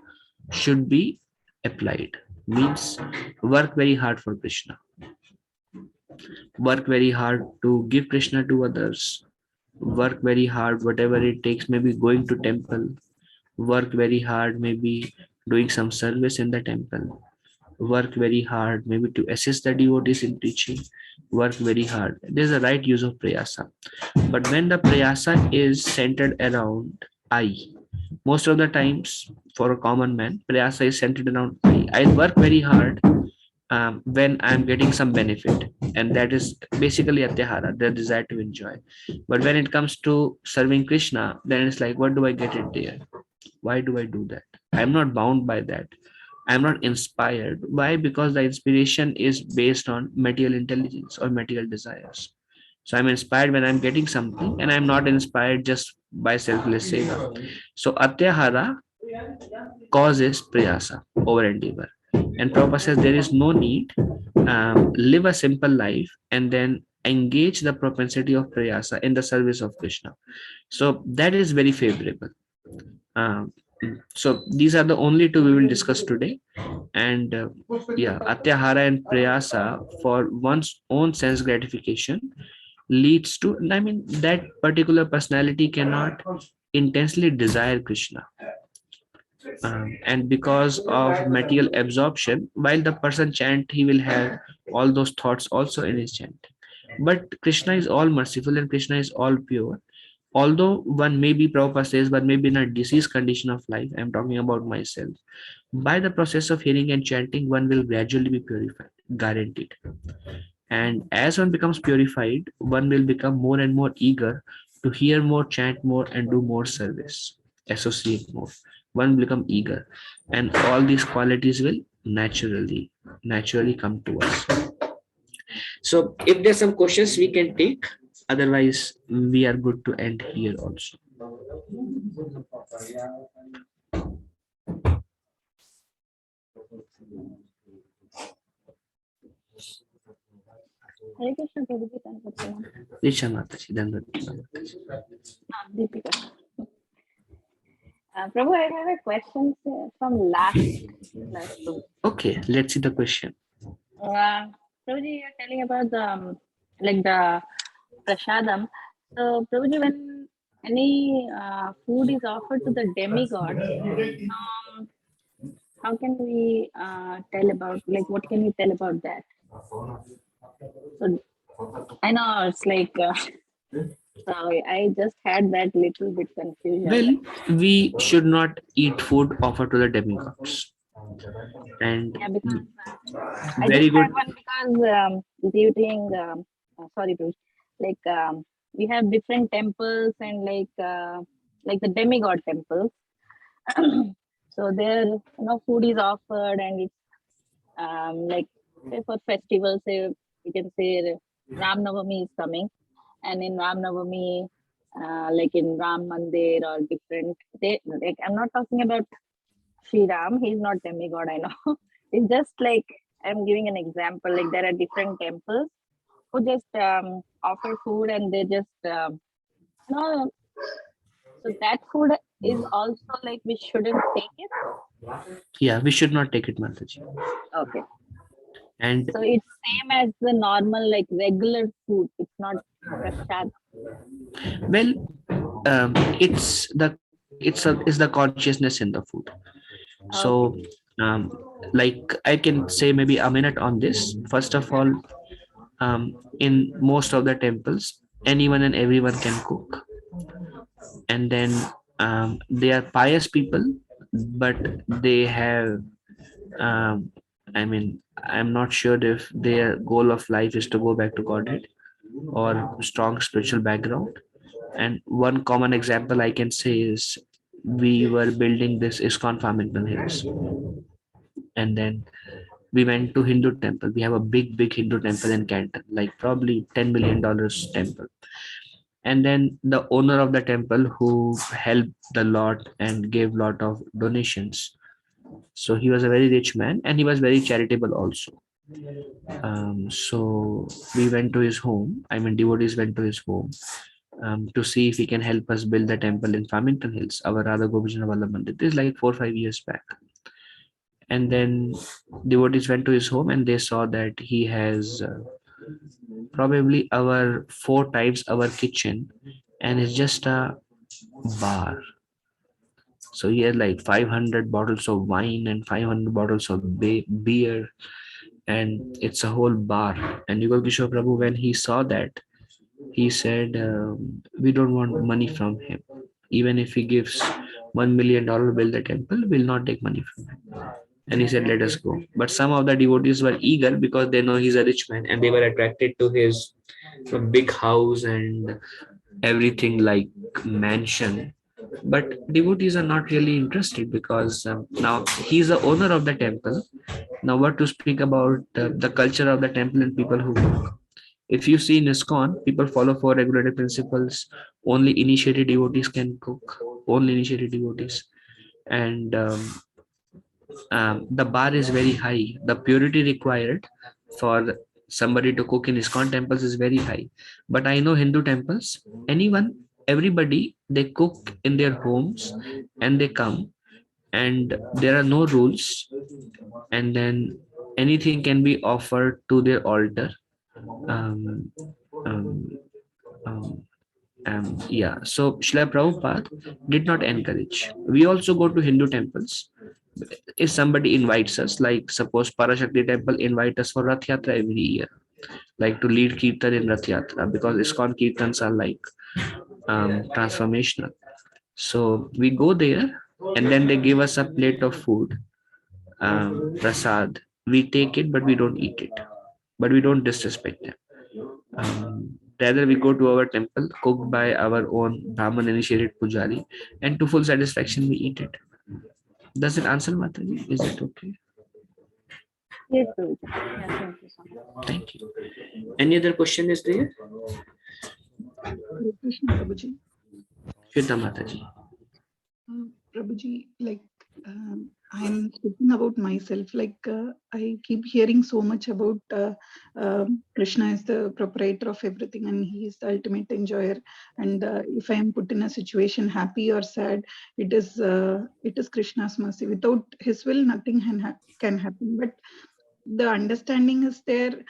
should be applied. Means work very hard for Krishna, work very hard to give Krishna to others, work very hard, whatever it takes, maybe going to temple, work very hard, maybe doing some service in the temple, work very hard, maybe to assist the devotees in preaching, work very hard. There's a right use of prayasa. But when the prayasa is centered around I, most of the times for a common man, prayasa is centered around I. I work very hard when I'm getting some benefit, and that is basically atyahara, the desire to enjoy. But when it comes to serving Krishna, then it's like, what do I get it there? Why do I do that? I'm not bound by that. I'm not inspired. Why? Because the inspiration is based on material intelligence or material desires. So I'm inspired when I'm getting something, and I'm not inspired just by selfless seva. So atyahara causes prayasa over endeavor. And Prabhupada says there is no need, live a simple life and then engage the propensity of prayasa in the service of Krishna. So that is very favorable. Um, so these are the only two we will discuss today. And yeah, atyahara and prayasa for one's own sense gratification leads to, I mean, that particular personality cannot intensely desire Krishna. And because of material absorption, while the person chant, he will have all those thoughts also in his chant. But Krishna is all merciful and Krishna is all pure. Although one may be, Prabhupada says, but maybe in a disease condition of life, I'm talking about myself. By the process of hearing and chanting, one will gradually be purified, guaranteed. And as one becomes purified, one will become more and more eager to hear more, chant more, and do more service, associate more. One will become eager, and all these qualities will naturally come to us. So, if there's some questions we can take, otherwise we are good to end here also. Hare Krishna, Prabhuji, Tanpatana. Richa Mataji, Dandavati Mataji. Deepika. Prabhu, I have a question from last class. Okay, let's see the question. Prabhuji, you're telling about the like the prasadam. So, Prabhuji, when any food is offered to the demigod, how can we tell about, like, what can you tell about that? So, I know it's like, sorry, I just had that little bit confusion. Well, we should not eat food offered to the demigods. And Yeah, because I very just good. had one because during sorry, Bruce, like we have different temples and like the demigod temples. So there, food is offered and it's like say for festivals, say you can say Ram Navami is coming, and in Ram Navami, like in Ram Mandir or different, they like I'm not talking about Sri Ram, he's not demigod, I know. It's just like I'm giving an example. Like there are different temples who just offer food and they just so that food is also like we shouldn't take it. Yeah, we should not take it, Mataji. Okay. And so it's same as the normal like regular food. It's not prasad. well, it's the consciousness in the food. So like I can say maybe a minute on this. First of all, in most of the temples, anyone and everyone can cook, and then they are pious people, but they have I mean, I'm not sure if their goal of life is to go back to Godhead or strong spiritual background. And one common example I can say is we were building this ISKCON Farmington Hills, and then we went to Hindu temple. We have a big Hindu temple in Canton, like probably $10 million temple. And then the owner of the temple who helped the lot and gave lot of donations. So he was a very rich man and he was very charitable also. So we went to his home. I mean, devotees went to his home to see if he can help us build the temple in Farmington Hills, our Radha Govindana Vallabh Mandir. This is like 4 or 5 years back. And then devotees went to his home and they saw that he has probably our 4 times our kitchen, and it's just a bar. So he had like 500 bottles of wine and 500 bottles of beer, and it's a whole bar. And Yugal Kishore Prabhu, when he saw that, he said, "We don't want money from him. Even if he gives $1 million to build the temple, we'll not take money from him." And he said, "Let us go." But some of the devotees were eager because they know he's a rich man, and they were attracted to his big house and everything like mansion. But devotees are not really interested because now he's the owner of the temple. Now, what to speak about the culture of the temple and people who cook? If you see in ISKCON, people follow 4 regulative principles. Only initiated devotees can cook. Only initiated devotees. And the bar is very high. The purity required for somebody to cook in ISKCON temples is very high. But I know Hindu temples, everybody, they cook in their homes and they come, and there are no rules. And then anything can be offered to their altar. Um, um, um, yeah, so Srila Prabhupada did not encourage. We also go to Hindu temples. If somebody invites us, like suppose Parashakti temple invite us for Rath Yatra every year, like to lead Kirtan in Rath Yatra, because ISKCON Kirtans are like transformational. So we go there and then they give us a plate of food, prasad. We take it, but we don't eat it. But we don't disrespect them. Rather, we go to our temple, cooked by our own Brahman initiated pujari, and to full satisfaction, we eat it. Does it answer, Mataji? Is it okay? Yes, Prabhuji. Yeah, thank you so much. Thank you. Any other question is there? Hare Krishna, Prabhuji. Shweta Mataji. Prabhuji, like I'm speaking about myself. Like I keep hearing so much about Krishna is the proprietor of everything, and he is the ultimate enjoyer. And if I am put in a situation, happy or sad, it is Krishna's mercy. Without His will, nothing can happen. But the understanding is there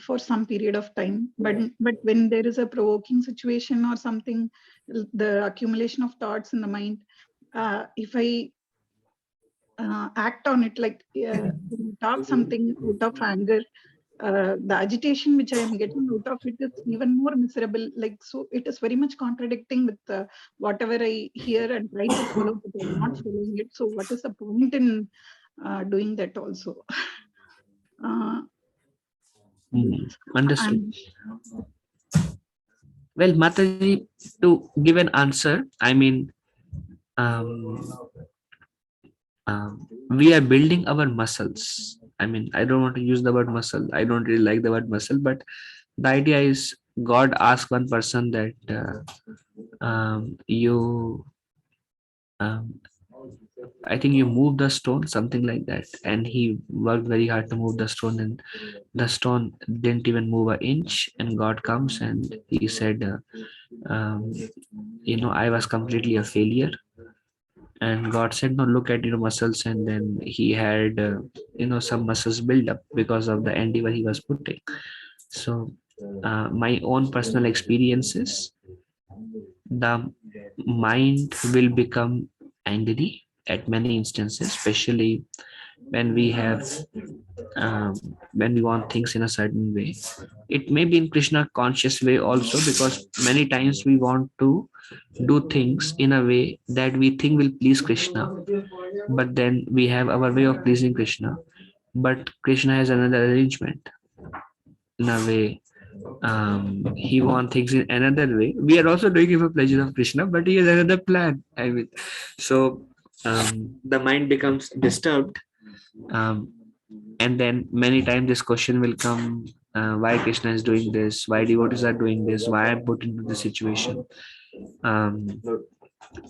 for some period of time. But when there is a provoking situation or something, the accumulation of thoughts in the mind, if I act on it, like talk something out of anger, the agitation which I am getting out of it is even more miserable. Like, so it is very much contradicting with whatever I hear and try to follow, but I'm not following it. So what is the point in doing that also? Understood. Well, Mataji, to give an answer, I mean, we are building our muscles. I mean, I don't want to use the word muscle. I don't really like the word muscle, but the idea is God asked one person that I think you move the stone, something like that. And he worked very hard to move the stone, and the stone didn't even move an inch. And God comes and he said, I was completely a failure. And God said, no, look at your muscles. And then he had, some muscles build up because of the endeavor he was putting. So my own personal experiences, the mind will become angry at many instances, especially when we have when we want things in a certain way. It may be in Krishna conscious way also, because many times we want to do things in a way that we think will please Krishna, but then we have our way of pleasing Krishna, but Krishna has another arrangement. In a way, he wants things in another way. We are also doing it for pleasure of Krishna, but he has another plan. I mean, so the mind becomes disturbed, um, and then many times this question will come: why Krishna is doing this? Why devotees are doing this? Why I'm put into this situation? Um,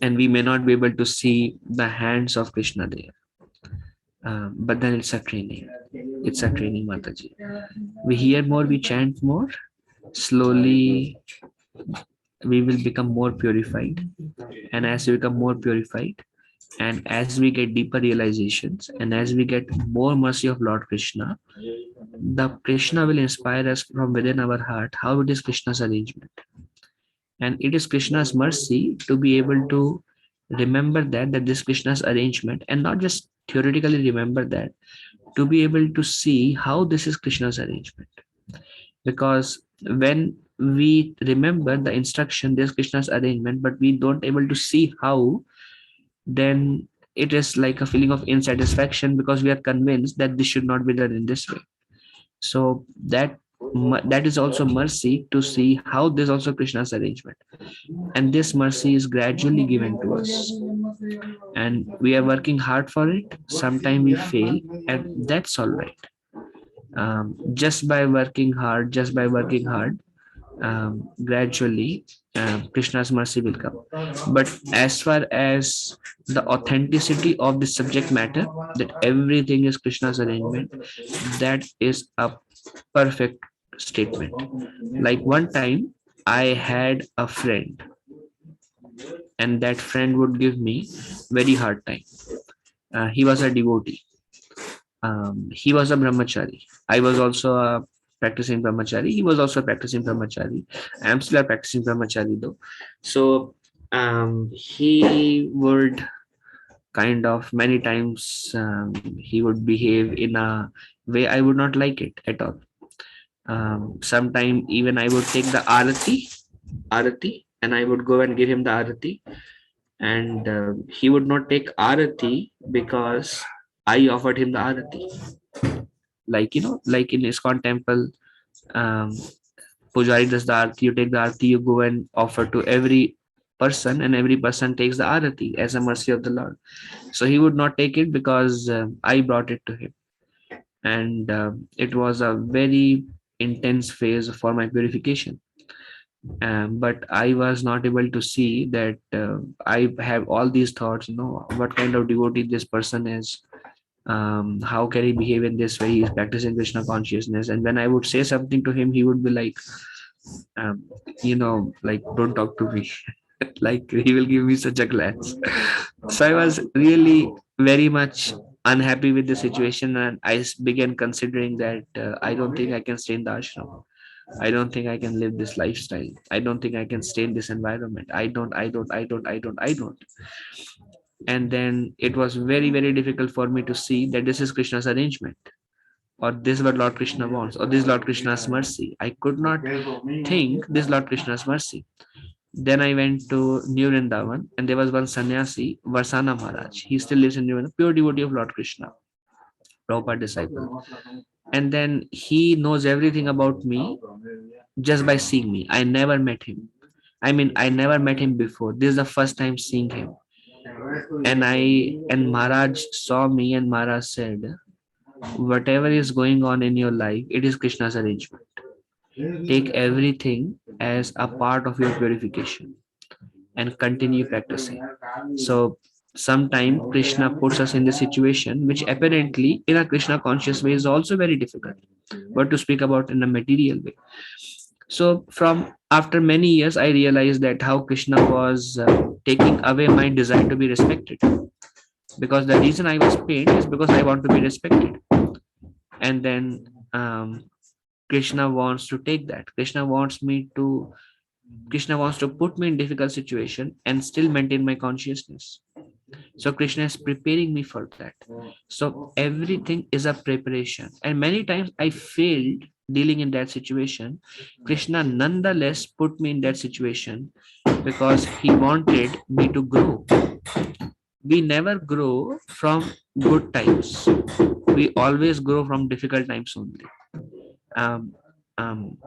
and we may not be able to see the hands of Krishna there. But then it's a training. It's a training, Mataji. We hear more, we chant more. Slowly, we will become more purified. And as we become more purified, and as we get deeper realizations, and as we get more mercy of Lord Krishna, the Krishna will inspire us from within our heart how it is Krishna's arrangement. And it is Krishna's mercy to be able to remember that this Krishna's arrangement, and not just theoretically remember that, to be able to see how this is Krishna's arrangement. Because when we remember the instruction, there's Krishna's arrangement, but we don't able to see how, then it is like a feeling of insatisfaction, because we are convinced that this should not be done in this way. So that is also mercy, to see how this also Krishna's arrangement, and this mercy is gradually given to us, and we are working hard for it. Sometimes we fail, and that's all right. Just by working hard, gradually Krishna's mercy will come. But as far as the authenticity of the subject matter, that everything is Krishna's arrangement, that is a perfect statement. Like one time I had a friend, and that friend would give me very hard time. He was a devotee. He was a brahmachari. I was also a practicing brahmachari. He was also practicing brahmachari. I am still a practicing brahmachari though. So he would kind of many times he would behave in a way I would not like it at all. Sometime even I would take the arati, and I would go and give him the arati, and he would not take arati because I offered him the arati. Like, like in ISKCON temple, um, Pujari does the arati, you take the arati, you go and offer to every person, and every person takes the arati as a mercy of the Lord. So he would not take it because I brought it to him. And it was a very intense phase for my purification. But I was not able to see that I have all these thoughts, what kind of devotee this person is, how can he behave in this way, he is practicing Krishna consciousness. And when I would say something to him, he would be like, like, don't talk to me. Like, he will give me such a glance. So I was really very much unhappy with the situation, and I began considering that I don't think I can stay in the ashram. I don't think I can live this lifestyle. I don't think I can stay in this environment. I don't. And then it was very, very difficult for me to see that this is Krishna's arrangement, or this is what Lord Krishna wants, or this is Lord Krishna's mercy. I could not think this is Lord Krishna's mercy. Then I went to New Vrindavan, and there was one sannyasi, Varsana Maharaj. He still lives in New Vrindavan, pure devotee of Lord Krishna, Prabhupada disciple. And then he knows everything about me just by seeing me. I never met him. I never met him before. This is the first time seeing him. And Maharaj saw me, and Maharaj said, whatever is going on in your life, it is Krishna's arrangement. Take everything as a part of your purification and continue practicing. So sometimes Krishna puts us in the situation which apparently in a Krishna conscious way is also very difficult, but to speak about in a material way. So from after many years, I realized that how Krishna was taking away my desire to be respected, because the reason I was paid is because I want to be respected. And then Krishna wants to take that. Krishna wants to put me in difficult situation and still maintain my consciousness. So Krishna is preparing me for that. So everything is a preparation. And many times I failed dealing in that situation. Krishna nonetheless put me in that situation because he wanted me to grow. we never grow from good times. We always grow from difficult times only. Um, um,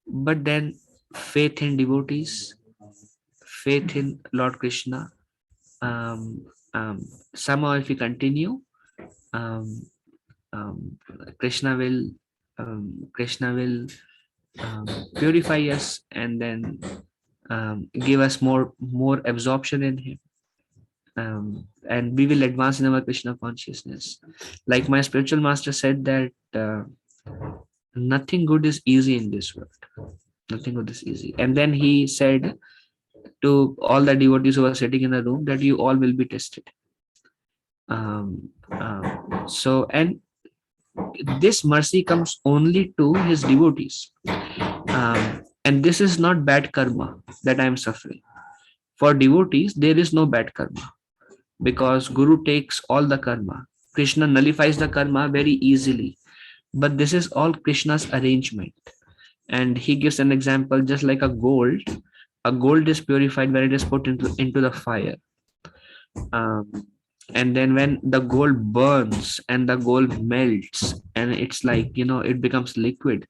but then faith in devotees, faith in Lord Krishna, um, somehow if we continue, um, um, Krishna will Krishna will purify us, and then give us more absorption in him, and we will advance in our Krishna consciousness. Like my spiritual master said that nothing good is easy in this world. Nothing good is easy. And then he said to all the devotees who were sitting in the room that you all will be tested. So, and this mercy comes only to his devotees. And this is not bad karma that I am suffering. For devotees, there is no bad karma, because Guru takes all the karma. Krishna nullifies the karma very easily. But this is all Krishna's arrangement. And he gives an example, just like a gold is purified when it is put into the fire. And then when the gold burns and the gold melts, and it's like, it becomes liquid,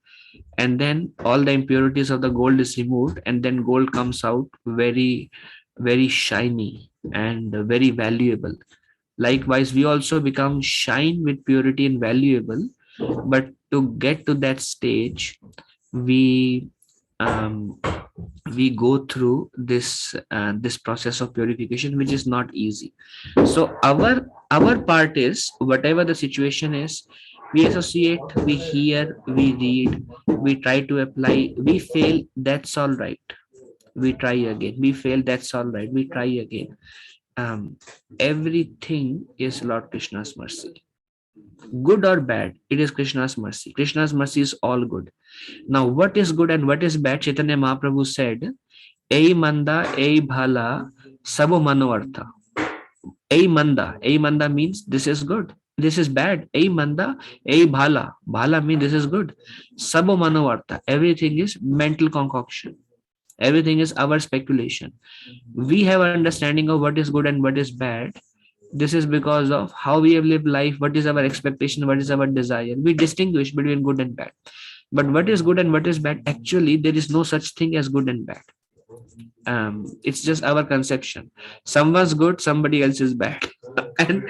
and then all the impurities of the gold is removed, and then gold comes out very, very shiny and very valuable. Likewise, we also become shine with purity and valuable. But to get to that stage, we um, we go through this process of purification, which is not easy. So our part is, whatever the situation is, we associate, we hear, we read, we try to apply. We fail, that's all right, we try again. We fail, that's all right, we try again. Everything is Lord Krishna's mercy. Good or bad, it is Krishna's mercy. Krishna's mercy is all good. Now, what is good and what is bad? Chaitanya Mahaprabhu said, Ei manda, ei bhala, sabo manoartha. Ei manda means this is good, this is bad. Ei manda, ei bhala. Bhala means this is good. Sabo manoartha. Everything is mental concoction. Everything is our speculation. We have an understanding of what is good and what is bad. This is because of how we have lived life, what is our expectation, what is our desire. We distinguish between good and bad. But what is good and what is bad? Actually, there is no such thing as good and bad. It's just our conception. Someone's good, somebody else is bad. And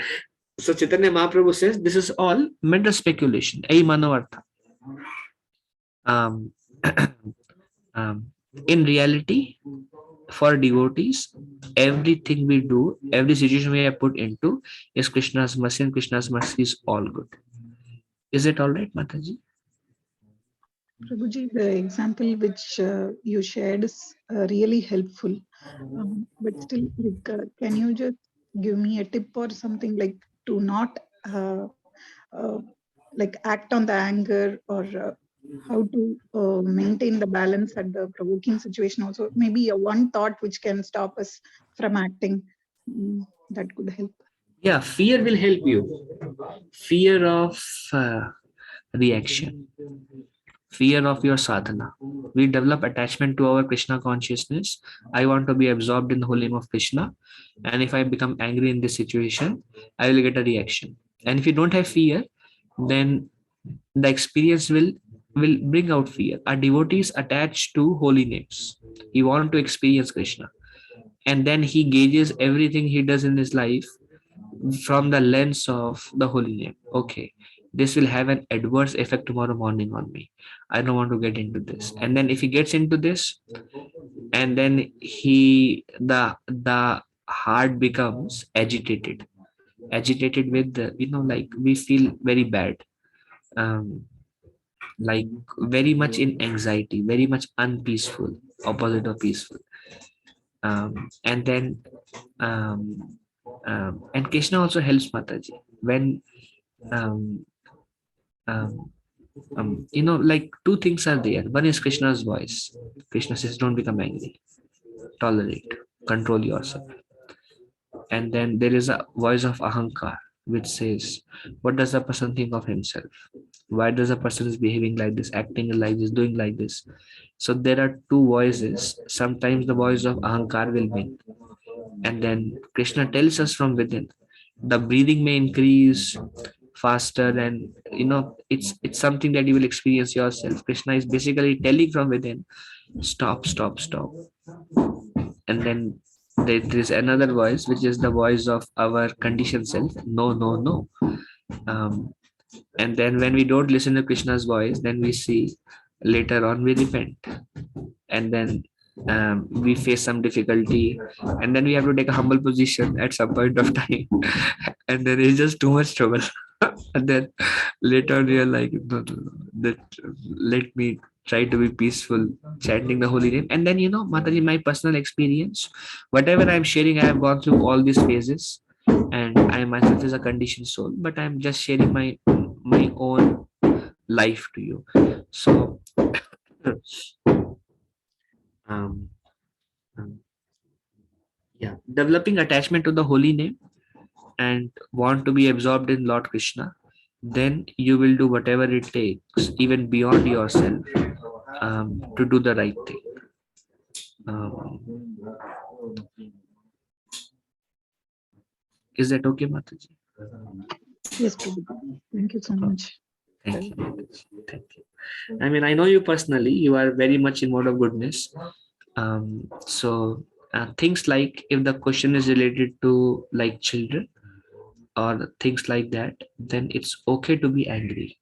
so Chaitanya Mahaprabhu says this is all mental speculation. Ei manoartha. Um, in reality, for devotees, everything we do, every situation we are put into is Krishna's mercy, and Krishna's mercy is all good. Is it all right, Mataji? Prabhuji, the example which you shared is really helpful. But still, can you just give me a tip or something, like to not like act on the anger, or how to maintain the balance at the provoking situation? Also, maybe a one thought which can stop us from acting, that could help. Yeah, fear will help you. Fear of reaction. Fear of your sadhana. We develop attachment to our Krishna consciousness. I want to be absorbed in the holy name of Krishna. And if I become angry in this situation, I will get a reaction. And if you don't have fear, then the experience will bring out fear. A devotee is attached to holy names. He wants to experience Krishna. And then he gauges everything he does in his life from the lens of the holy name. Okay, this will have an adverse effect tomorrow morning on me. I don't want to get into this. And then if he gets into this, and then the heart becomes agitated with the, like we feel very bad, like very much in anxiety, very much unpeaceful, opposite of peaceful. And then and Krishna also helps Mataji when um, um, like two things are there. One is Krishna's voice. Krishna says, don't become angry, tolerate, control yourself. And then there is a voice of Ahankar, which says, what does a person think of himself? Why does a person is behaving like this, acting like this, doing like this? So there are two voices. Sometimes the voice of Ahankar will win. And then Krishna tells us from within. The breathing may increase faster, and it's something that you will experience yourself. Krishna is basically telling from within, stop, stop, stop. And then there is another voice, which is the voice of our conditioned self. No, no, no. And then when we don't listen to Krishna's voice, then we see later on we repent. And then we face some difficulty, and then we have to take a humble position at some point of time. And then it's just too much trouble. And then later on we are like, no, no, no, let me try to be peaceful, chanting the holy name. And then, Mataji, my personal experience, whatever I'm sharing, I have gone through all these phases, and I myself is a conditioned soul, but I'm just sharing my own life to you. So um, yeah, developing attachment to the holy name and want to be absorbed in Lord Krishna, then you will do whatever it takes, even beyond yourself, to do the right thing. Is that okay, Mataji? Yes, Prabhuji. Thank you so much. Thank you, Mataji. Thank you. I mean, I know you personally, you are very much in mode of goodness. So things like, if the question is related to like children or things like that, then it's okay to be angry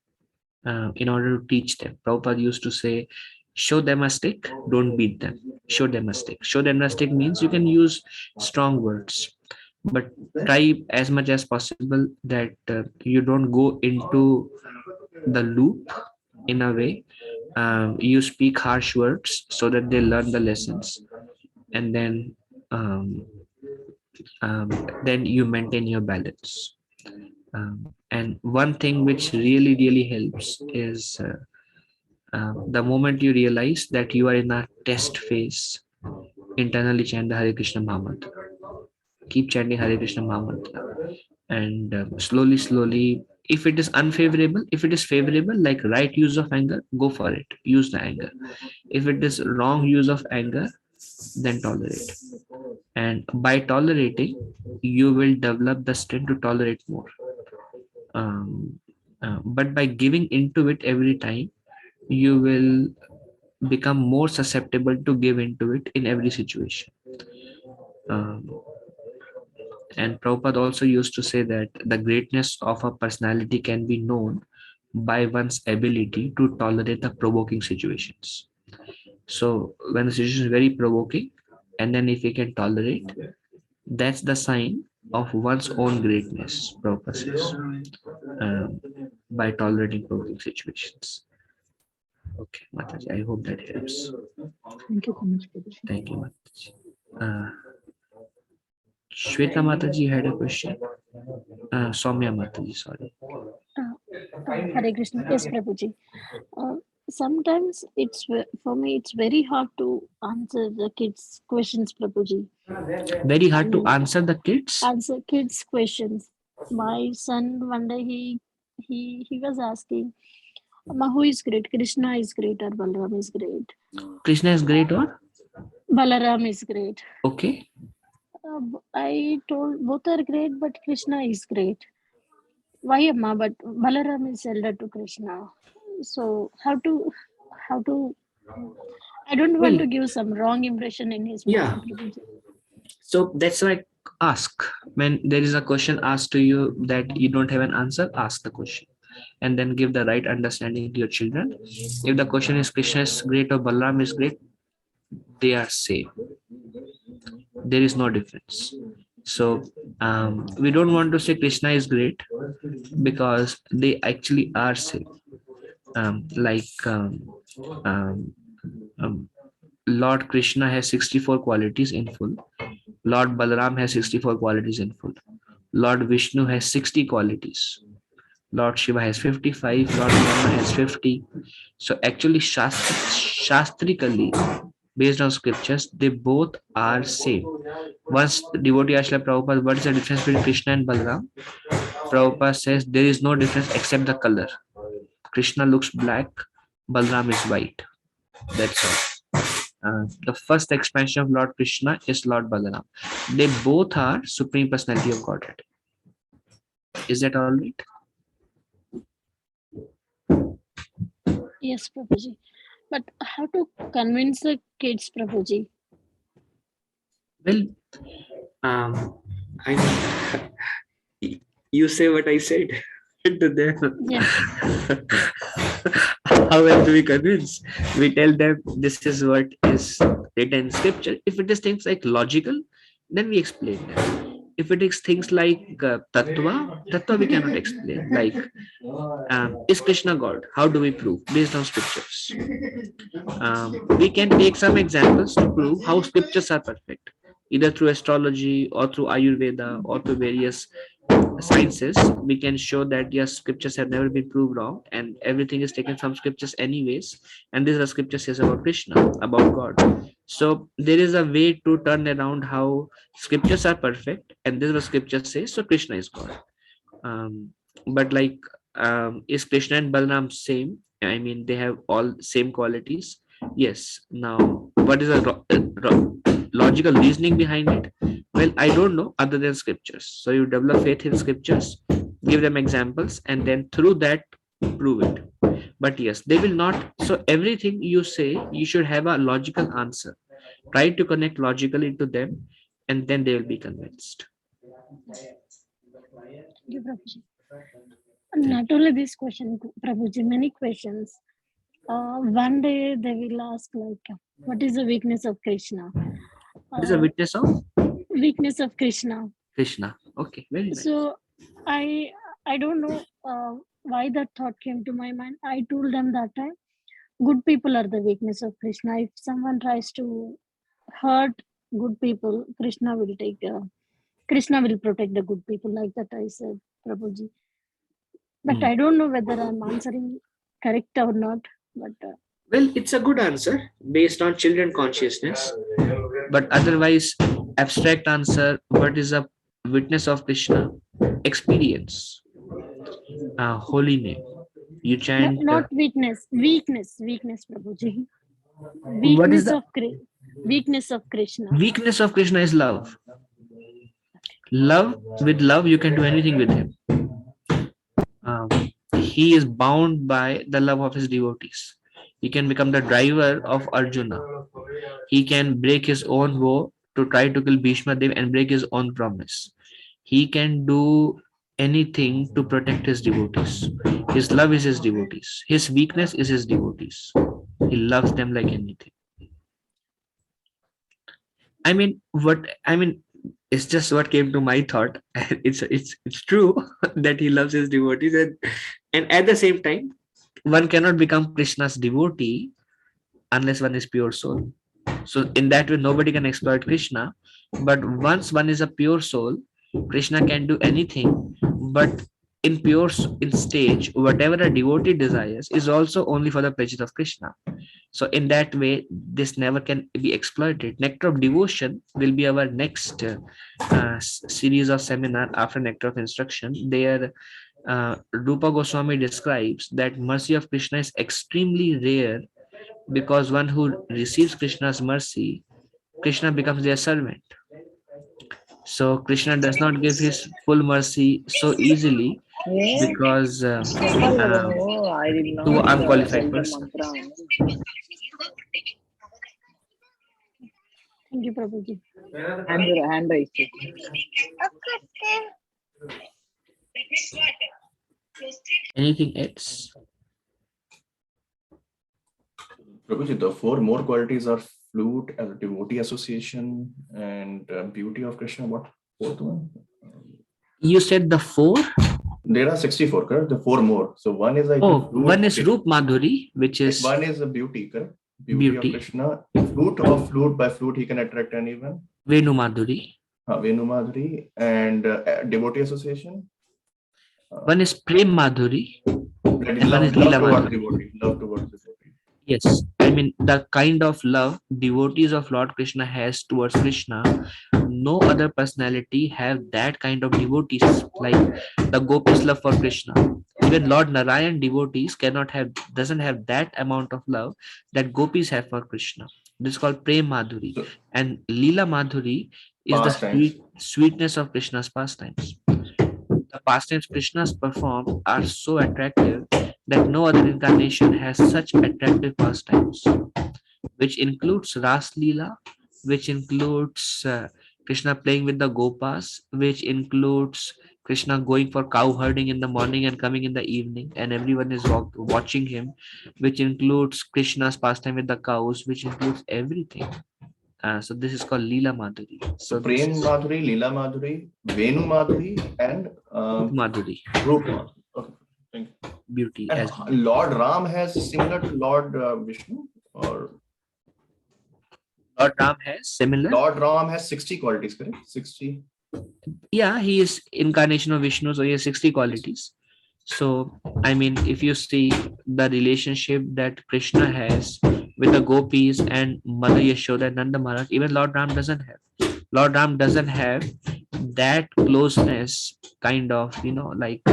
in order to teach them. Prabhupada used to say, show them a stick, don't beat them. Show them a stick. Show them a stick means you can use strong words, but try as much as possible that you don't go into the loop in a way. You speak harsh words so that they learn the lessons, and then you maintain your balance. And one thing which really helps is the moment you realize that you are in a test phase, internally chant the Hare Krishna Mahamantra. Keep chanting Hare Krishna Mahamantra, and slowly, if it is unfavorable, if it is favorable, like right use of anger, go for it, use the anger. If it is wrong use of anger, then tolerate. And by tolerating, you will develop the strength to tolerate more. But by giving into it every time, you will become more susceptible to give into it in every situation. And Prabhupada also used to say that the greatness of a personality can be known by one's ability to tolerate the provoking situations. So when the situation is very provoking, and then if we can tolerate, that's the sign of one's own greatness, Prabhupada says, by tolerating provoking situations. Okay, Mataji, I hope that helps. Thank you so much, Prabhuji. Thank you, Mataji. Shweta Mataji had a question. Soumya Mataji, sorry. Hare Krishna. Yes, Prabhuji. Sometimes for me, it's very hard to answer the kids' questions, Prabhuji. Very hard to answer the kids? Answer kids' questions. My son, one day he was asking, "Amma, who is great? Krishna is great or Balaram is great?" Krishna is great or? Balaram is great. Okay. I told both are great, but Krishna is great. Why, Amma? But Balaram is elder to Krishna. So how to I don't want to give some wrong impression in his mind. Yeah. So that's why I ask. When there is a question asked to you that you don't have an answer, ask the question, and then give the right understanding to your children. If the question is Krishna is great or Balaram is great, they are same. There is no difference. So we don't want to say Krishna is great because they actually are same. Lord Krishna has 64 qualities in full. Lord Balaram has 64 qualities in full. Lord Vishnu has 60 qualities. Lord Shiva has 55. Lord Brahma has 50. So actually, shastrically, based on scriptures, they both are same. Once devotee asked Prabhupada, what is the difference between Krishna and Balaram? Prabhupada says there is no difference except the color. Krishna looks black, Balaram is white. That's all. The first expansion of Lord Krishna is Lord Balaram. They both are Supreme Personality of Godhead. Is that all right? Yes, Prabhuji. But how to convince the kids, Prabhuji? Well, I you say what I said to them. Yes. How else do we convince? We tell them this is what is written in scripture. If it is things like logical, then we explain them. If it is things like tattva we cannot explain. Like, is Krishna God? How do we prove? Based on scriptures. We can take some examples to prove how scriptures are perfect, either through astrology or through Ayurveda or through various sciences. We can show that yes, scriptures have never been proved wrong and everything is taken from scriptures anyways, and this is what scripture says about Krishna, about God. So there is a way to turn around how scriptures are perfect and this is what scripture says, so Krishna is God. But like, is Krishna and Balaram same? I mean, they have all same qualities. Yes. Now, what is the logical reasoning behind it? Well, I don't know other than scriptures. So you develop faith in scriptures, give them examples, and then through that prove it. But yes, they will not. So everything you say, you should have a logical answer. Try to connect logically to them, and then they will be convinced. Thank you, Prabhuji. Not only this question, Prabhuji, many questions. One day they will ask like, what is the weakness of Krishna? What is a witness of Weakness of Krishna. Krishna? Okay, very nice. So I don't know why that thought came to my mind. I told them that time, good people are the weakness of Krishna. If someone tries to hurt good people, Krishna will Krishna will protect the good people. Like that I said, Prabhuji. But I don't know whether I'm answering correct or not. But well, it's a good answer based on children consciousness. But otherwise, abstract answer, what is a witness of Krishna? Experience. Holy name. You chant. not weakness, Prabhuji. What is the Weakness of Krishna. Weakness of Krishna is love. Love, with love, you can do anything with him. He is bound by the love of his devotees. He can become the driver of Arjuna. He can break his own vow to try to kill Bhishma Dev and break his own promise. He can do anything to protect his devotees. His love is his devotees. His weakness is his devotees. He loves them like anything. It's just what came to my thought. It's true that he loves his devotees, and at the same time, one cannot become Krishna's devotee unless one is pure soul. So in that way, nobody can exploit Krishna. But once one is a pure soul, Krishna can do anything. But in stage, whatever a devotee desires is also only for the pleasure of Krishna. So in that way, this never can be exploited. Nectar of Devotion will be our next series of seminar after Nectar of Instruction. There, Rupa Goswami describes that mercy of Krishna is extremely rare because one who receives Krishna's mercy, Krishna becomes their servant. So Krishna does not give his full mercy so easily because to unqualified person. Thank you, Prabhuji. Hand raised. Anything else? Prabhuji, the four more qualities are flute, as a devotee association, and beauty of Krishna. What fourth one? You said the four? There are 64, correct? The four more. So one is one is Roop Madhuri, which is one is a beauty, correct? Beauty of Krishna. Flute by flute, he can attract anyone. Venu Madhuri. Venu Madhuri, and devotee association. One is Prem Madhuri. And one is Leela Madhuri. Love towards devotee. Yes, I mean the kind of love devotees of Lord Krishna has towards Krishna, no other personality have that kind of devotees like the Gopis love for Krishna. Even Lord Narayan devotees doesn't have that amount of love that Gopis have for Krishna. This is called Prem Madhuri. So- And Leela Madhuri is the Pastimes. sweetness of Krishna's pastimes. The pastimes Krishna's performed are so attractive that no other incarnation has such attractive pastimes, which includes Ras Leela, which includes Krishna playing with the Gopas, which includes Krishna going for cow herding in the morning and coming in the evening, and everyone is watching him, which includes Krishna's pastime with the cows, which includes everything. So this is called Leela Madhuri. So this Prem is Madhuri, Leela Madhuri, Venu Madhuri, and Madhuri, Roop Madhuri. Okay, thank you. beauty And as Lord Ram has similar to Lord Vishnu, or Lord Ram has similar. Lord Ram has 60 qualities, correct? 60. Yeah, he is incarnation of Vishnu, so he has 60 qualities. So I mean, if you see the relationship that Krishna has with the gopis and Mother Yashoda and Nanda Maharaj, even Lord Ram doesn't have. Lord Ram doesn't have that closeness, kind of, like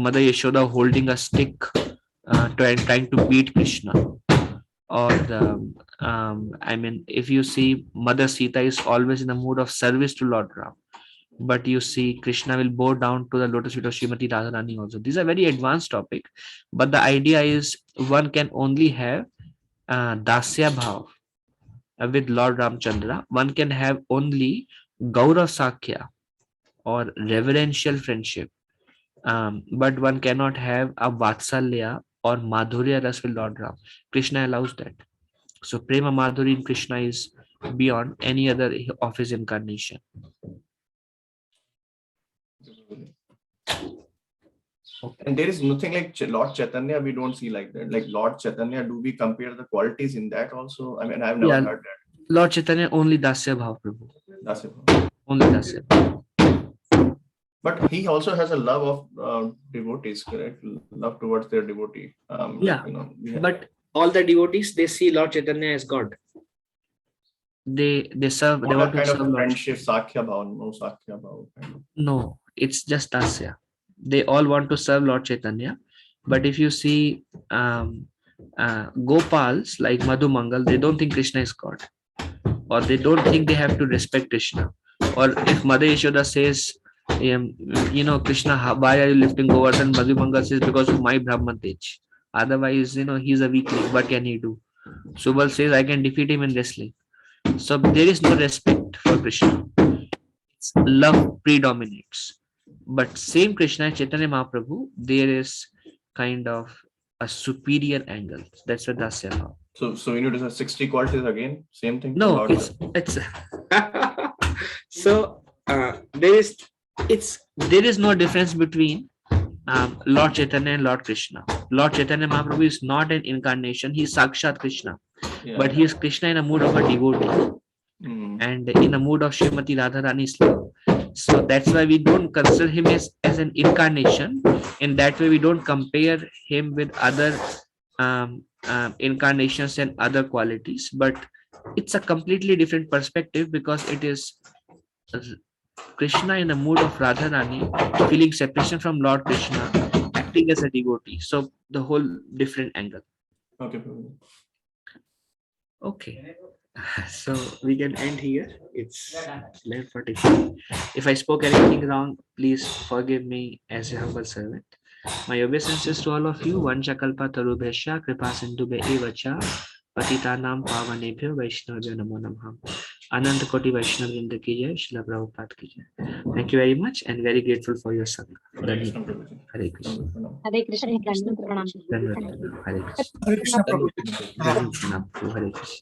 Mother Yashoda holding a stick, trying to beat Krishna. Or I mean, if you see, Mother Sita is always in the mood of service to Lord Ram, but you see Krishna will bow down to the lotus feet of Srimati Radharani also. These are very advanced topic, but the idea is one can only have Dasya Bhav with Lord Ramchandra. One can have only Gaurav Sakhya or reverential friendship, but one cannot have a Vatsalya or Madhurya Ras with Lord Ram. Krishna allows that. So Prema Madhuri in Krishna is beyond any other of his incarnation. And there is nothing like Lord Chaitanya, we don't see like that. Like Lord Chaitanya, do we compare the qualities in that also? I mean, I've never Yeah. heard that. Lord Chaitanya only Dasya Bhav Prabhu. That's it. Only Dasya Bhav. But he also has a love of devotees, correct? Love towards their devotee. Yeah. Yeah. But all the devotees, they see Lord Chaitanya as God. They serve. They What want to kind serve of Lord. friendship, Sakhya Bhav, no Sakhya Bhav. No, it's just Dasya. They all want to serve Lord Chaitanya. But if you see Gopals like Madhu Mangal, they don't think Krishna is God, or they don't think they have to respect Krishna. Or if Mother Yashoda says, Krishna, why are you lifting Govardhan? Madhu Mangal says, because of my Brahman Tej. Otherwise, he's a weakling. What can he do? Subal says, I can defeat him in wrestling. So there is no respect for Krishna. It's love predominates. But same Krishna, Chaitanya Mahaprabhu, there is kind of a superior angle. That's what Dasya Bhav. So you know, there's 60 qualities again, same thing. No, it's so there is no difference between Lord Chaitanya and Lord Krishna. Lord Chaitanya Mahaprabhu is not an incarnation; he is Sakshat Krishna, but he is Krishna in a mood of a devotee and in a mood of Srimati Radharani's love. So that's why we don't consider him as an incarnation. In that way, we don't compare him with other incarnations and other qualities, but it's a completely different perspective because it is Krishna in a mood of Radharani, feeling separation from Lord Krishna, acting as a devotee. So the whole different angle. Okay. Okay. So we can end here. It's 11:45. If I spoke anything wrong, please forgive me as a humble servant. My obeisances to all of you. Vancha kalpa tarubhesha kripa sindhubhe evacha patitanam pavanebhyo vaishnavyo namo namah. Anant Koti Vaishnav Vrinda ki jai, Srila Prabhupada ki jai. Thank you very much and very grateful for your sangha. Hare Krishna. Hare Krishna. Hare Krishna. Hare Krishna. Hare Krishna Prabhu. Hare Krishna. Hare Krishna.